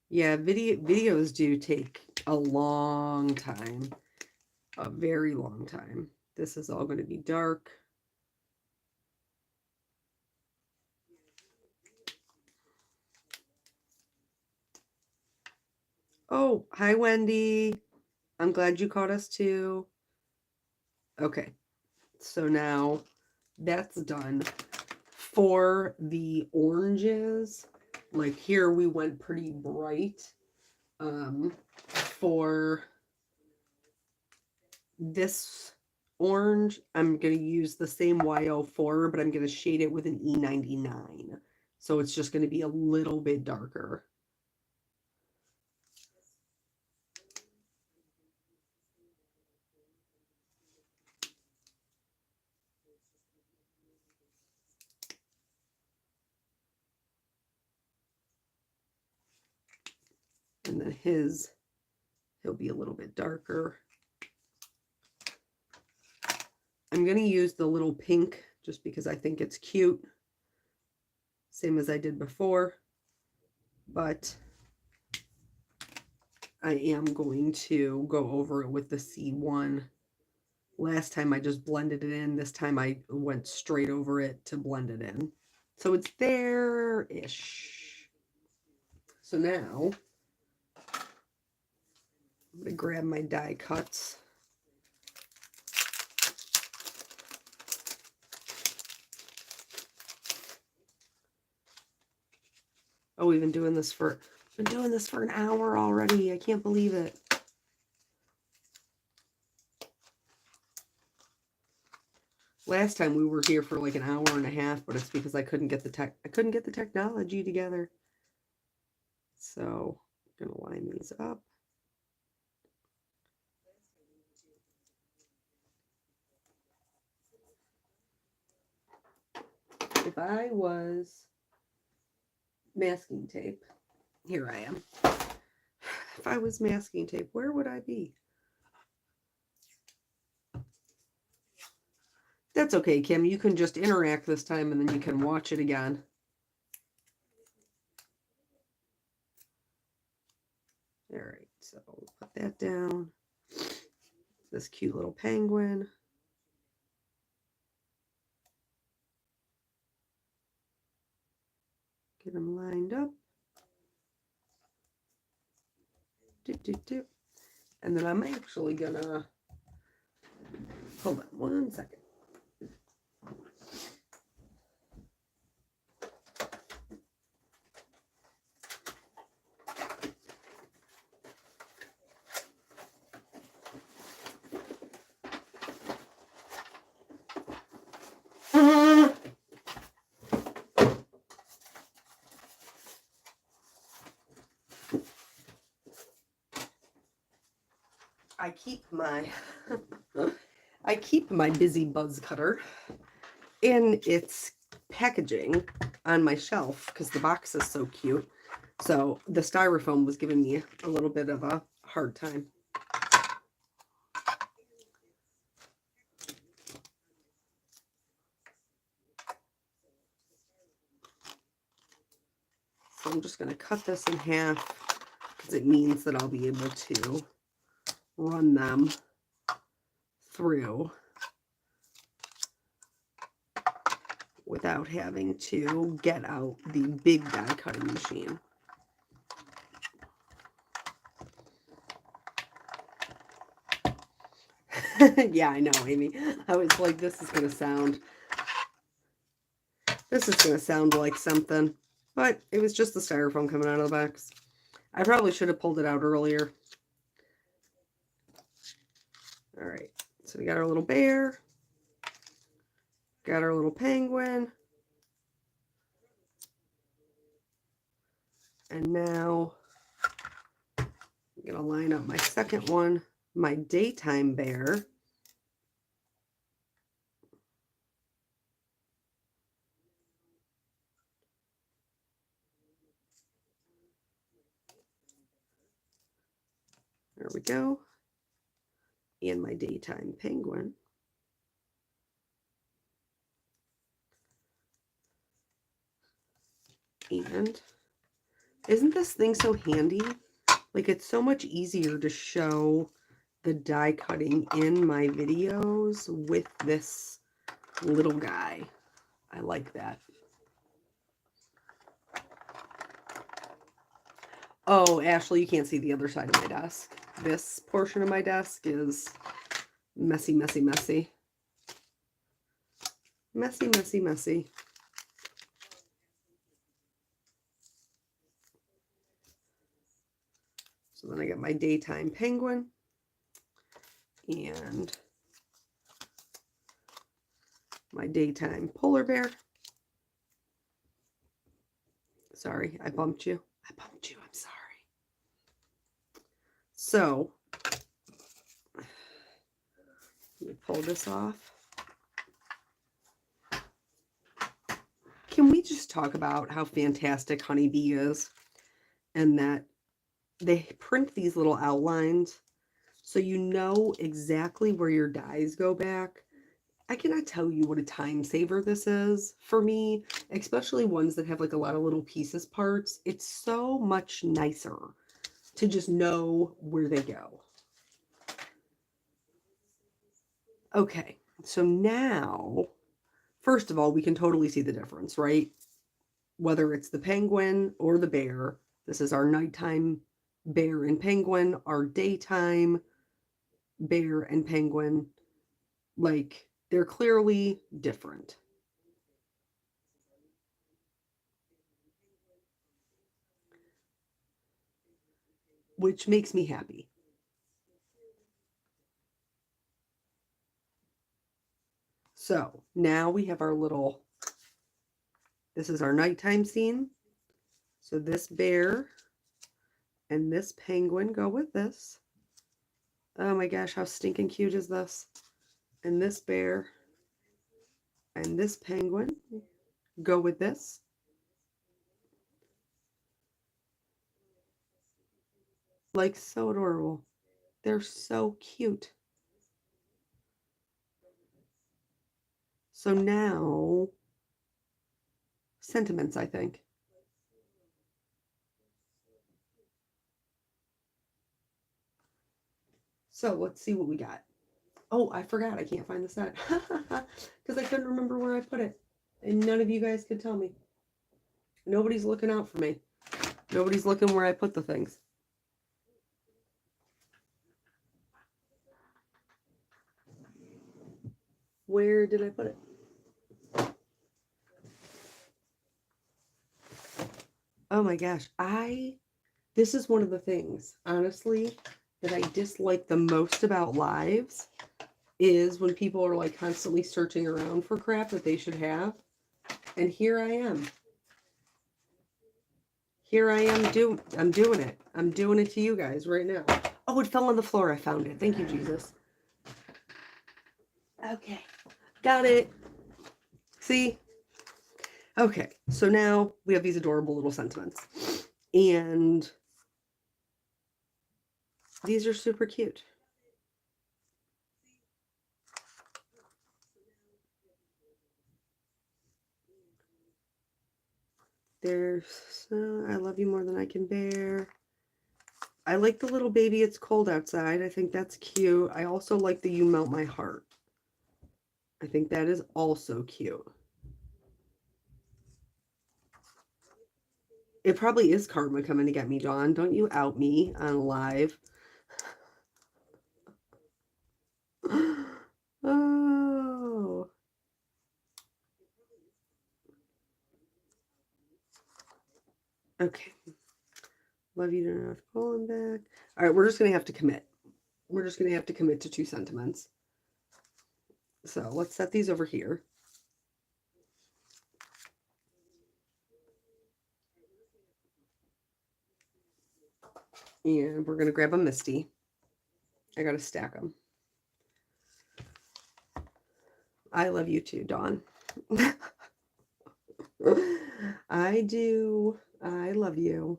Speaker 1: Yeah, videos do take a long time, a very long time. This is all going to be dark. Oh, hi, Wendy. I'm glad you caught us too. Okay, so now that's done. For the oranges, like here we went pretty bright. For this orange, I'm going to use the same Y04, but I'm going to shade it with an E99. So it's just going to be a little bit darker. And then he'll be a little bit darker. I'm going to use the little pink just because I think it's cute. Same as I did before. But I am going to go over it with the C1. Last time I just blended it in. This time I went straight over it to blend it in. So it's there-ish. So now I'm going to grab my die cuts. Oh, we've been doing this for an hour already. I can't believe it. Last time we were here for like an hour and a half, but it's because I couldn't get the technology together. So I'm gonna line these up. If I was masking tape, here I am. If I was masking tape, where would I be? That's okay, Kim. You can just interact this time and then you can watch it again. All right, so we'll put that down. This cute little penguin. Get them lined up. And then I'm actually gonna, hold on one second. I keep my busy buzz cutter in its packaging on my shelf because the box is so cute. So the styrofoam was giving me a little bit of a hard time. So I'm just going to cut this in half because it means that I'll be able to run them through without having to get out the big die cutting machine. Yeah, I know, Amy. I was like, this is going to sound like something. But it was just the styrofoam coming out of the box. I probably should have pulled it out earlier. All right, so we got our little bear. Got our little penguin. And now I'm going to line up my second one, my daytime bear. There we go. And my daytime penguin. And isn't this thing so handy? Like, it's so much easier to show the die cutting in my videos with this little guy. I like that. Oh, Ashley, you can't see the other side of my desk. This portion of my desk is messy, messy, messy. Messy, messy, messy. So then I get my daytime penguin and my daytime polar bear. Sorry, I bumped you. I bumped you. I'm sorry. So, let me pull this off. Can we just talk about how fantastic Honeybee is? And that they print these little outlines so you know exactly where your dies go back. I cannot tell you what a time saver this is for me, especially ones that have like a lot of little pieces parts. It's so much nicer to just know where they go. Okay, so now, first of all, we can totally see the difference, right? Whether it's the penguin or the bear. This is our nighttime bear and penguin, our daytime bear and penguin. Like, they're clearly different. Which makes me happy. So now we have our little, this is our nighttime scene. So this bear and this penguin go with this. Oh my gosh, how stinking cute is this? And this bear and this penguin go with this. Like, so adorable. They're so cute. So now, sentiments, I think. So let's see what we got. Oh, I forgot. I can't find the set because I couldn't remember where I put it. And none of you guys could tell me. Nobody's looking out for me. Nobody's looking where I put the things. Where did I put it? Oh my gosh. This is one of the things, honestly, that I dislike the most about lives is when people are like constantly searching around for crap that they should have. And here I am. Here I am I'm doing it. I'm doing it to you guys right now. Oh, it fell on the floor. I found it. Thank you, Jesus. Okay. Got it. See? Okay. So now we have these adorable little sentiments. And these are super cute. There's I love you more than I can bear. I like the little baby, it's cold outside. I think that's cute. I also like the you melt my heart. I think that is also cute. It probably is karma coming to get me, Dawn. Don't you out me on live. Oh. Okay. Love you to know to pull him back. All right, we're just going to have to commit. We're just going to have to commit to 2 sentiments. So let's set these over here. And we're going to grab a Misty. I got to stack them. I love you too, Dawn. I do. I love you.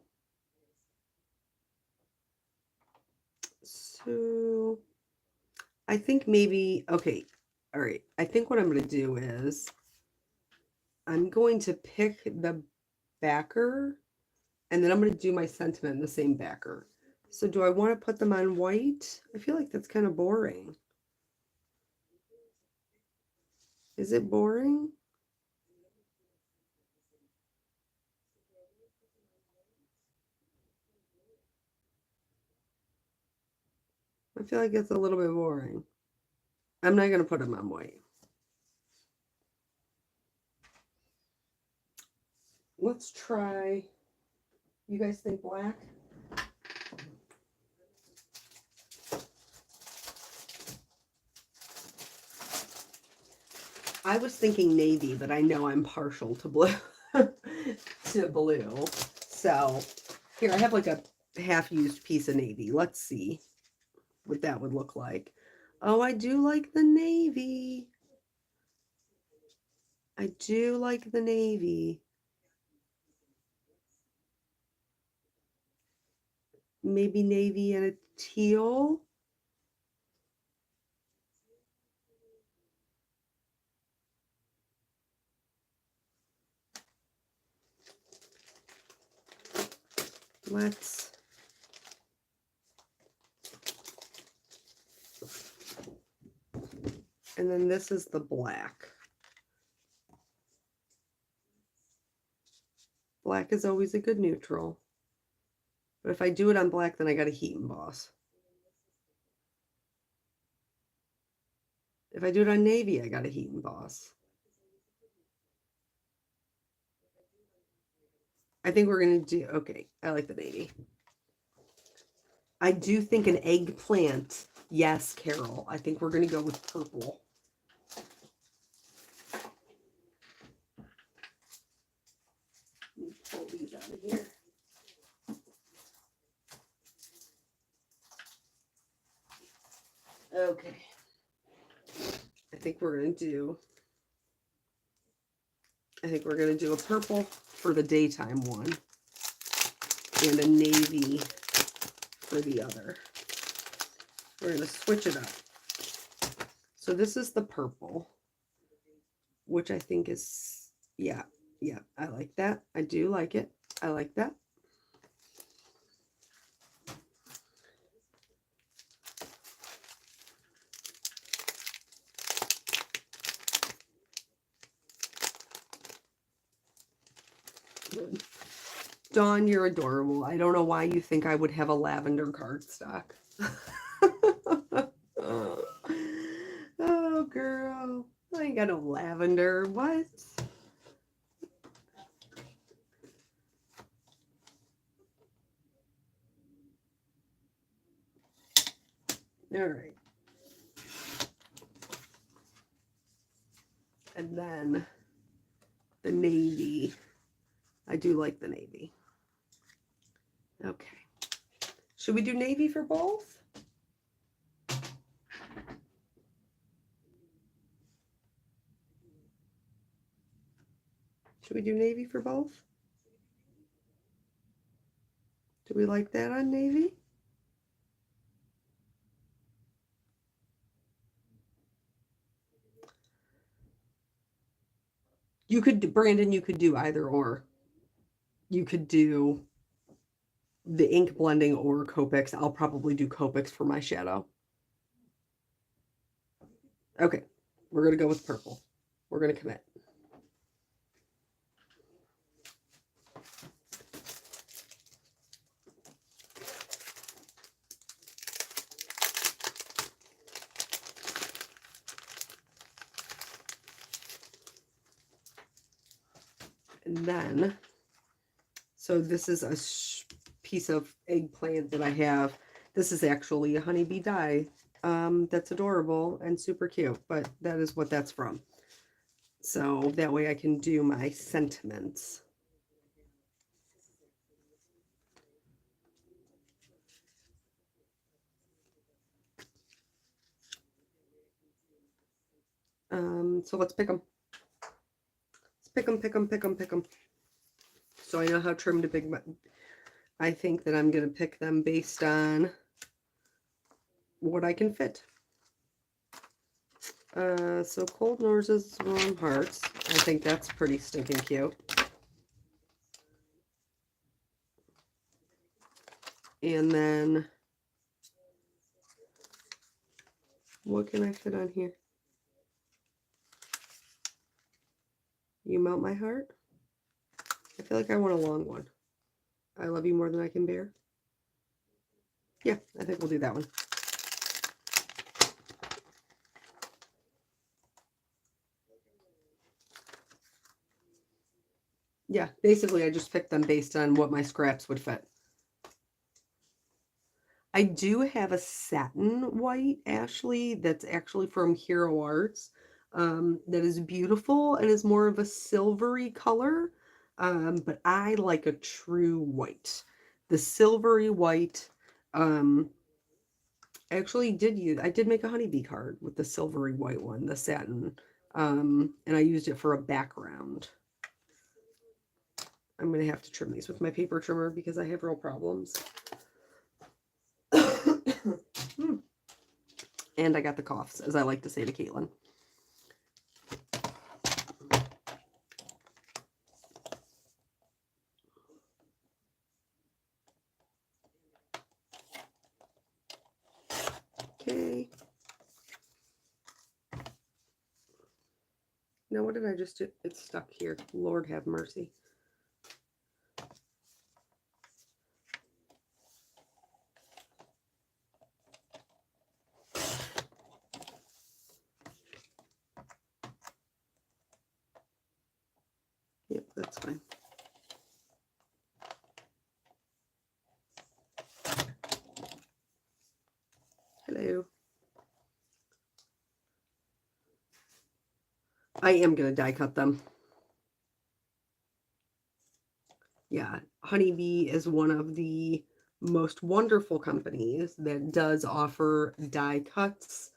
Speaker 1: So I think maybe, okay, all right. I think what I'm going to do is I'm going to pick the backer and then I'm going to do my sentiment in the same backer. So do I want to put them on white? I feel like that's kind of boring. Is it boring? I feel like it's a little bit boring. I'm not going to put them on white. Let's try, you guys think black? I was thinking navy, but I know I'm partial to blue. To blue. So here I have like a half-used piece of navy. Let's see what that would look like. Oh, I do like the navy. I do like the navy. Maybe navy and a teal. Let's and then this is the black. Black is always a good neutral. But if I do it on black, then I got to heat emboss. If I do it on navy, I got to heat emboss. I think we're going to do, okay, I like the navy. I do think an eggplant. Yes, Carol. I think we're going to go with purple. Let me pull these out of here. Okay. I think we're going to do a purple for the daytime one and a navy for the other. We're going to switch it up. So this is the purple, which I think is, yeah, I like that. I do like it. I like that. Dawn, you're adorable. I don't know why you think I would have a lavender cardstock. Oh, girl. I ain't got no lavender. What? All right. And then the navy. I do like the navy. Okay. Should we do navy for both? Should we do navy for both? Do we like that on navy? You could, Brandon, you could do either or. You could do the ink blending or Copics. I'll probably do Copics for my shadow. Okay, we're going to go with purple. We're going to commit. And then, so this is a piece of eggplant that I have. This is actually a honeybee dye. That's adorable and super cute, but that is what that's from. So that way I can do my sentiments. So let's pick them. Let's pick them, pick them, pick them, pick them. So I know how trim to pick. I think that I'm going to pick them based on what I can fit. So Cold Noses, Warm Hearts. I think that's pretty stinking cute. And then, what can I fit on here? You Melt My Heart? I feel like I want a long one. I Love You More Than I Can Bear. Yeah, I think we'll do that one. Yeah, basically I just picked them based on what my scraps would fit. I do have a satin white, Ashley, that's actually from Hero Arts. That is beautiful and is more of a silvery color. But I like a true white. The silvery white, actually I did make a honeybee card with the silvery white one, the satin. And I used it for a background. I'm going to have to trim these with my paper trimmer because I have real problems. And I got the coughs, as I like to say to Caitlin. Okay. Now, what did I just do? It's stuck here. Lord have mercy. Yep, that's fine. Hello. I am going to die cut them. Yeah, Honeybee is one of the most wonderful companies that does offer die cuts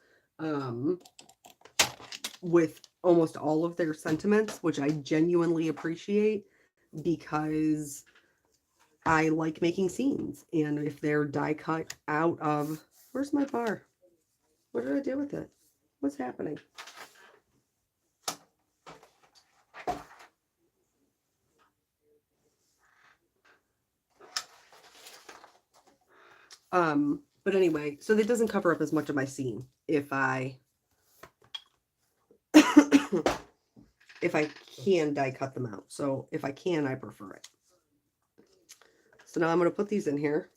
Speaker 1: with almost all of their sentiments, which I genuinely appreciate because I like making scenes. And if they're die cut out of... Where's my bar? What did I do with it? What's happening? But anyway, so that doesn't cover up as much of my scene if I if I can die cut them out. So if I can, I prefer it. So now I'm going to put these in here.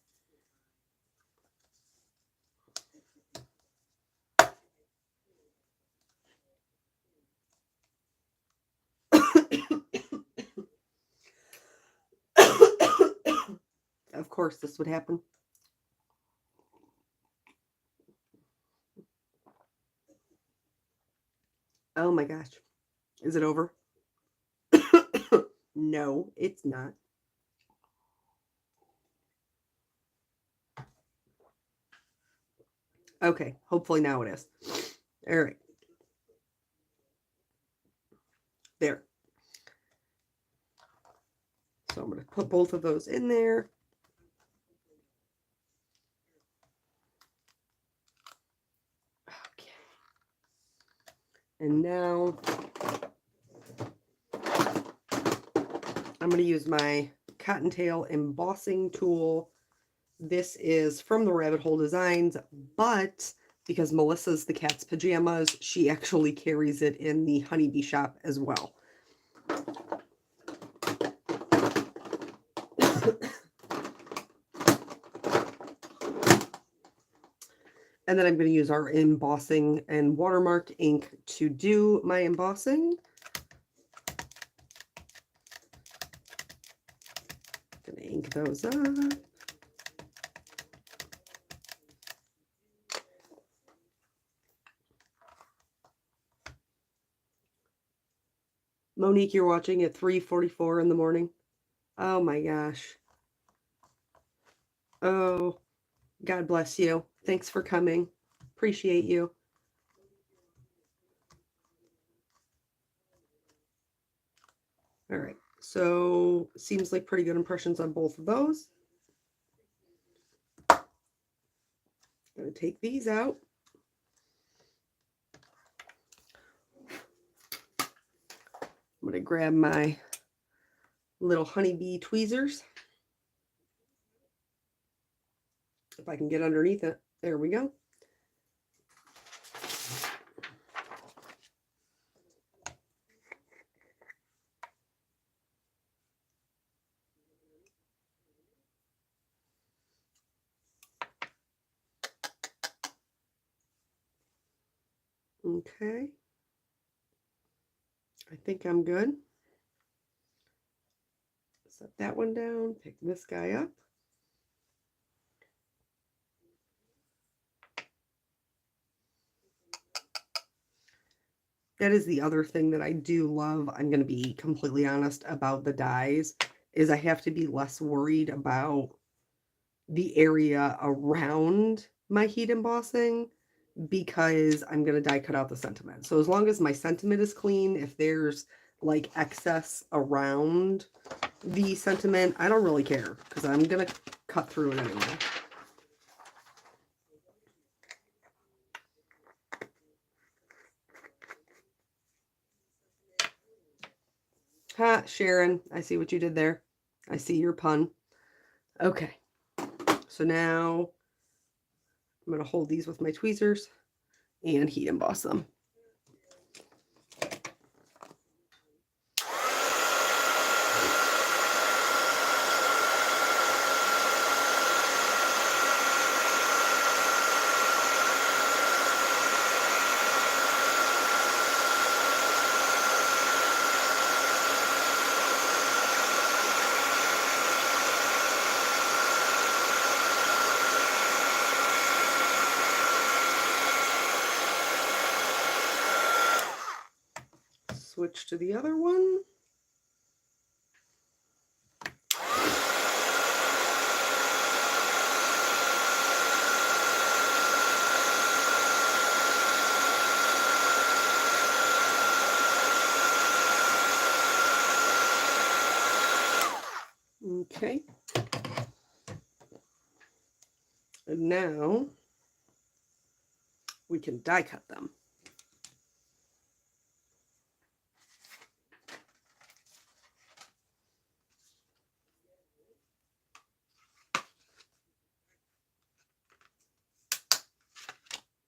Speaker 1: Of course, this would happen. Oh my gosh. Is it over? No, it's not. Okay, hopefully now it is. All right. There. So I'm going to put both of those in there. Okay. And now I'm going to use my Cottontail embossing tool. This is from the Rabbit Hole Designs, but because Melissa's the cat's pajamas, she actually carries it in the Honeybee shop as well. And then I'm going to use our embossing and watermark ink to do my embossing. I'm going to ink those up. Monique, you're watching at 3:44 in the morning. Oh my gosh. Oh, God bless you. Thanks for coming. Appreciate you. All right. So seems like pretty good impressions on both of those. I'm going to take these out. I'm going to grab my little honeybee tweezers. If I can get underneath it. There we go. Okay. I think I'm good. Set that one down, pick this guy up. That is the other thing that I do love. I'm going to be completely honest about the dies, is I have to be less worried about the area around my heat embossing because I'm going to die cut out the sentiment. So as long as my sentiment is clean, if there's like excess around the sentiment, I don't really care because I'm going to cut through it anyway. Ha, Sharon, I see what you did there. I see your pun. Okay, so now I'm going to hold these with my tweezers and heat emboss them. Switch to the other one. Okay. And now we can die cut them.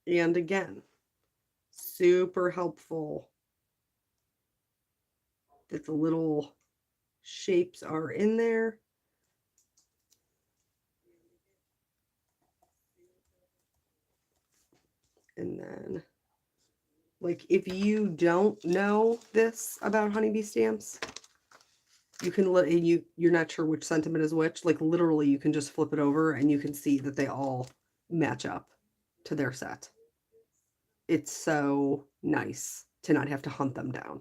Speaker 1: And again, super helpful that the little shapes are in there. And then, like, if you don't know this about honeybee stamps, you can you're not sure which sentiment is which. Like, literally, you can just flip it over and you can see that they all match up to their set. It's so nice to not have to hunt them down.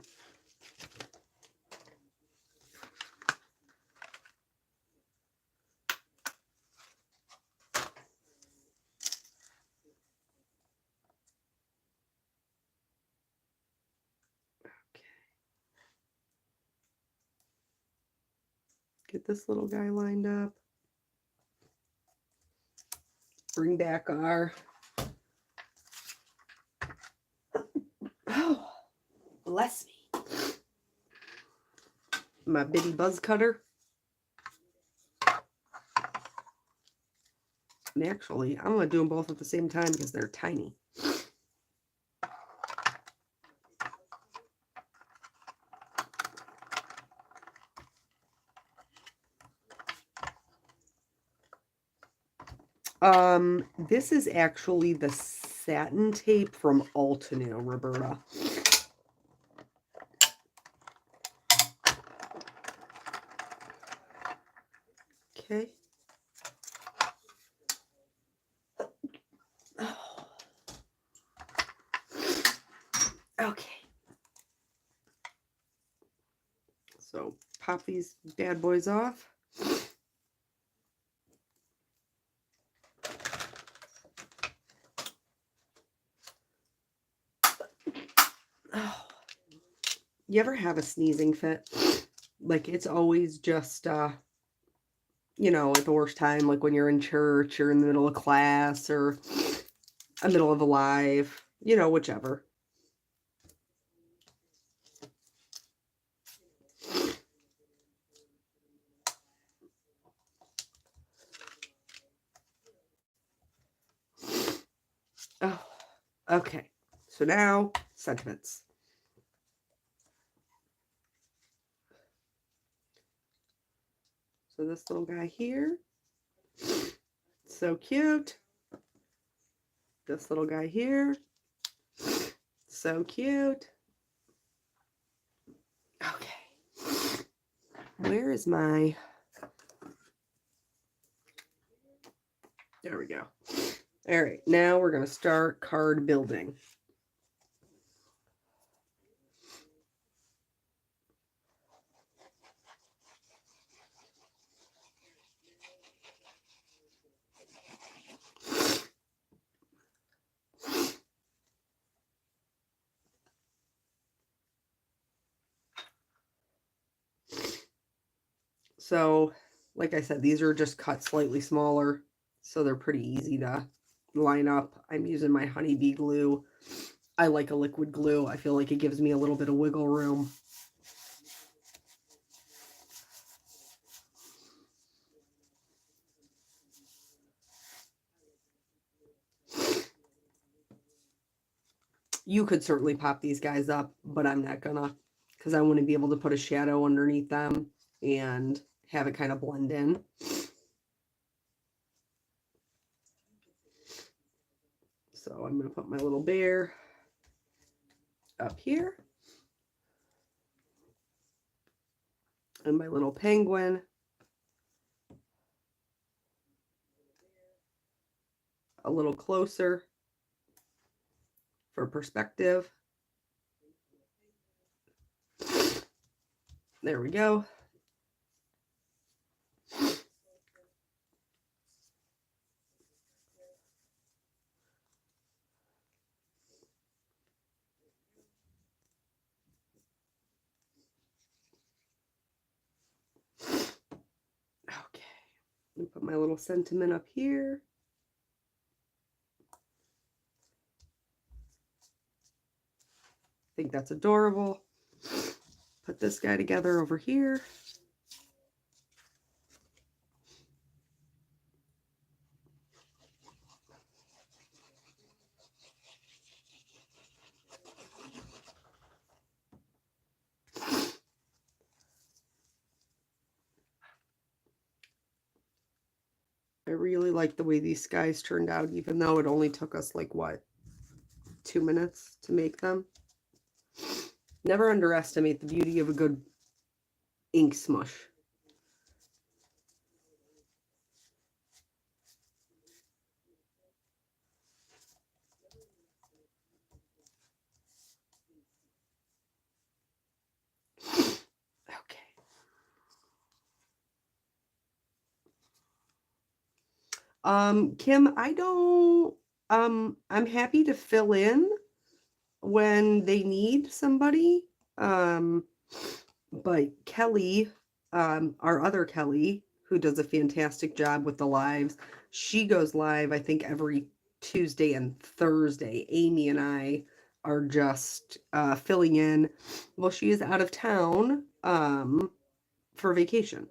Speaker 1: Get this little guy lined up. Bring back our, oh, bless me, my bitty buzz cutter. And actually, I'm going to do them both at the same time because they're tiny. This is actually the satin tape from Altenew, Roberta. Okay. Oh. Okay. So pop these bad boys off. Oh. You ever have a sneezing fit? Like, it's always just, you know, at the worst time, like when you're in church or in the middle of class or a middle of a live, you know, whichever. Oh, okay. So now sentiments. So this little guy here, so cute. This little guy here, so cute. Okay. Where is my... There we go. All right, now we're going to start card building. So, like I said, these are just cut slightly smaller, so they're pretty easy to line up. I'm using my honeybee glue. I like a liquid glue. I feel like it gives me a little bit of wiggle room. You could certainly pop these guys up, but I'm not gonna, because I want to be able to put a shadow underneath them and have it kind of blend in. So I'm going to put my little bear up here. And my little penguin a little closer for perspective. There we go. Okay, let me put my little sentiment up here. I think that's adorable. Put this guy together over here. I really like the way these skies turned out, even though it only took us like, what, 2 minutes to make them. Never underestimate the beauty of a good ink smush. Okay. Kim, I don't, I'm happy to fill in when they need somebody. But Kelly, our other Kelly, who does a fantastic job with the lives, she goes live, I think, every Tuesday and Thursday. Amy and I are just filling in. Well, she is out of town for vacation.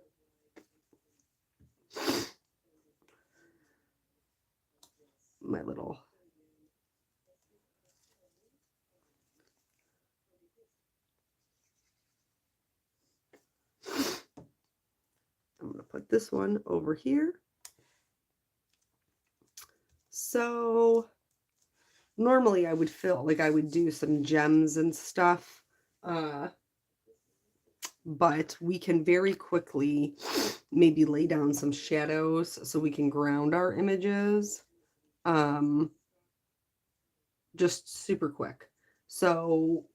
Speaker 1: My little... I'm going to put this one over here. So normally I would fill, like I would do some gems and stuff, but we can very quickly maybe lay down some shadows so we can ground our images, just super quick. So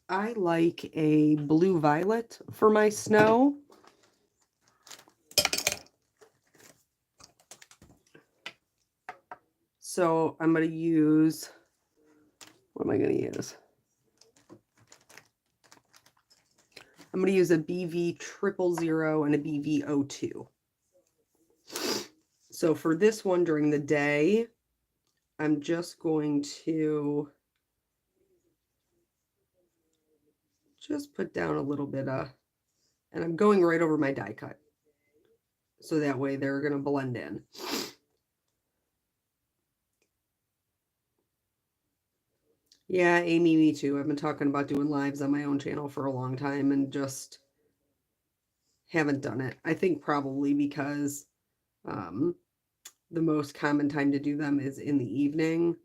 Speaker 1: I like a blue violet for my snow. So I'm going to use, what am I going to use? I'm going to use a BV 000 and a BV 02. So for this one during the day, I'm just going to just put down a little bit of, and I'm going right over my die cut. So that way they're going to blend in. Yeah, Amy, me too. I've been talking about doing lives on my own channel for a long time and just haven't done it. I think probably because um, the most common time to do them is in the evening.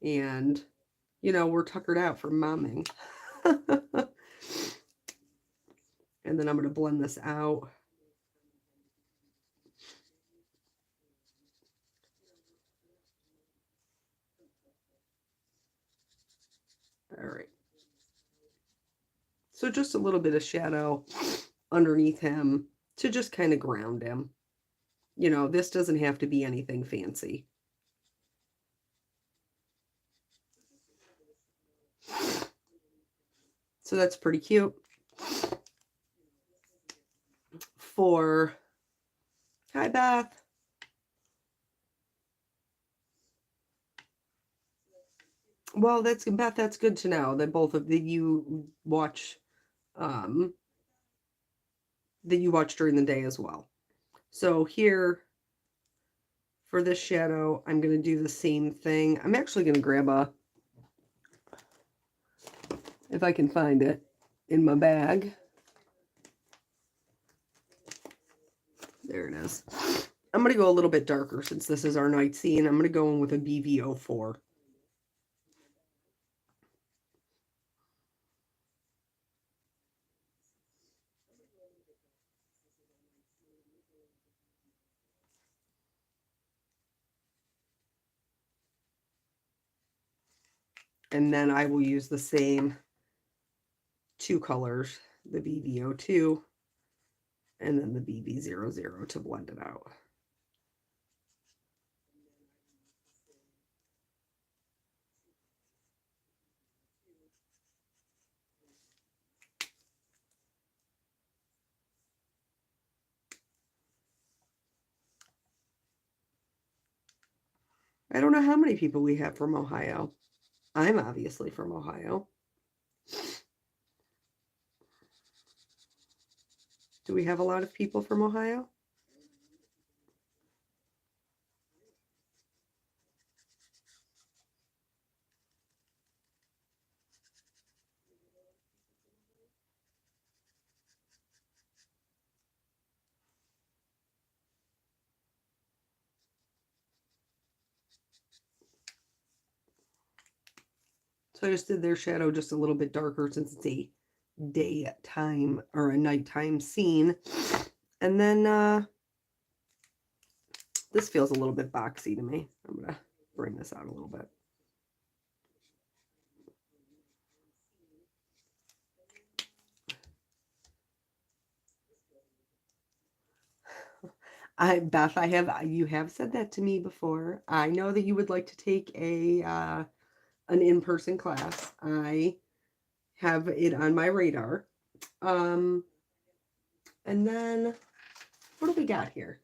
Speaker 1: And, you know, we're tuckered out from momming. And then I'm going to blend this out. All right. So just a little bit of shadow underneath him to just kind of ground him. You know, this doesn't have to be anything fancy. So that's pretty cute. For, hi Beth. Well, that's Beth, that's good to know that both of you watch um that you watch during the day as well. So here for this shadow, I'm going to do the same thing. I'm actually going to grab a, if I can find it in my bag. There it is. I'm going to go a little bit darker since this is our night scene. I'm going to go in with a BV04. And then I will use the same two colors, the BV02 and then the BV00 to blend it out. I don't know how many people we have from Ohio. I'm obviously from Ohio. Do we have a lot of people from Ohio? So I just did their shadow just a little bit darker since it's a daytime or a nighttime scene. And then this feels a little bit boxy to me. I'm going to bring this out a little bit. Beth, you have said that to me before. I know that you would like to take a an in-person class. I have it on my radar. And then what do we got here?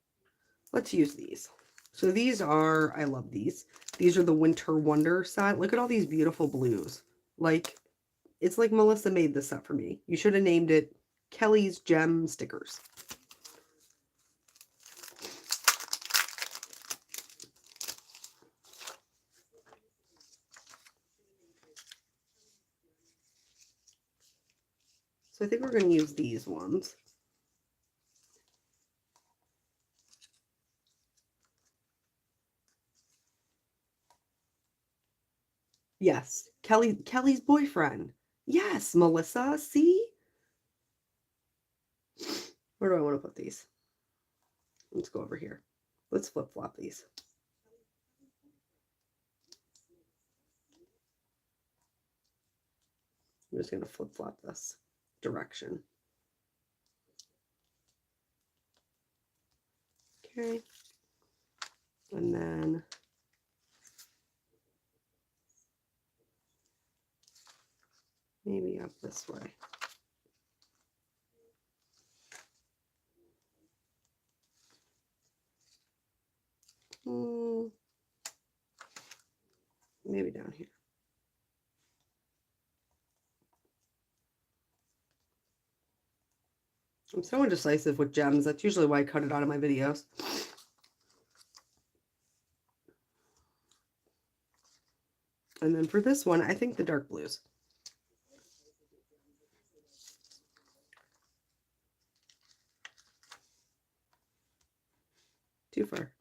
Speaker 1: Let's use these. So these are, I love these. These are the Winter Wonder set. Look at all these beautiful blues. Like, it's like Melissa made this set for me. You should have named it Kelly's Gem Stickers. So I think we're going to use these ones. Yes, Kelly's boyfriend. Yes, Melissa, see? Where do I want to put these? Let's go over here. Let's flip-flop these. I'm just going to flip-flop this direction. Okay. And then maybe up this way. maybe down here. I'm so indecisive with gems. That's usually why I cut it out of my videos. And then for this one, I think the dark blues. Too far.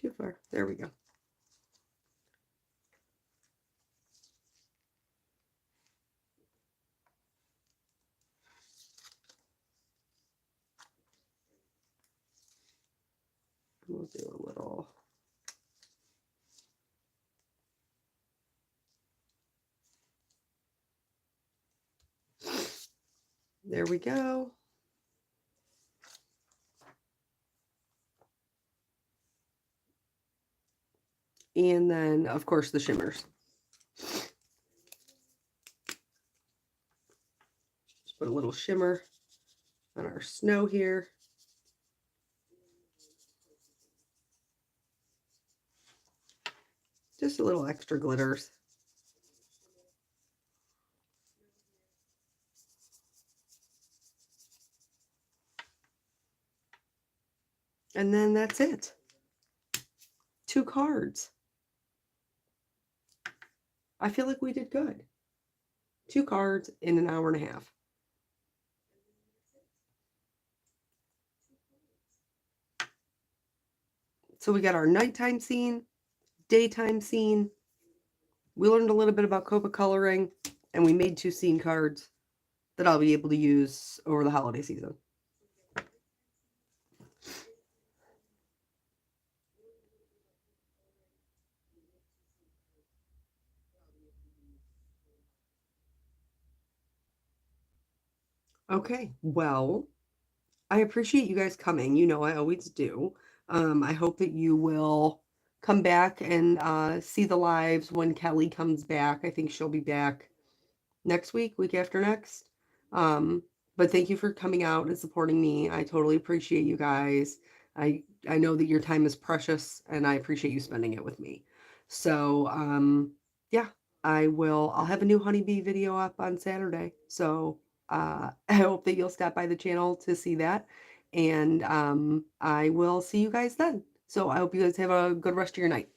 Speaker 1: Too far. There we go. We'll do a little. There we go. And then, of course, the shimmers. Just put a little shimmer on our snow here. Just a little extra glitters. And then that's it. 2 cards. I feel like we did good. 2 cards in an hour and a half. So we got our nighttime scene, daytime scene. We learned a little bit about Copa coloring, and we made 2 scene cards that I'll be able to use over the holiday season. Okay, well, I appreciate you guys coming. You know I always do. I hope that you will come back and see the lives when Kelly comes back. I think she'll be back next week, week after next. Um, but thank you for coming out and supporting me. I totally appreciate you guys. I know that your time is precious and I appreciate you spending it with me. So yeah, I'll have a new honeybee video up on Saturday. So I hope that you'll stop by the channel to see that. And I will see you guys then. So I hope you guys have a good rest of your night.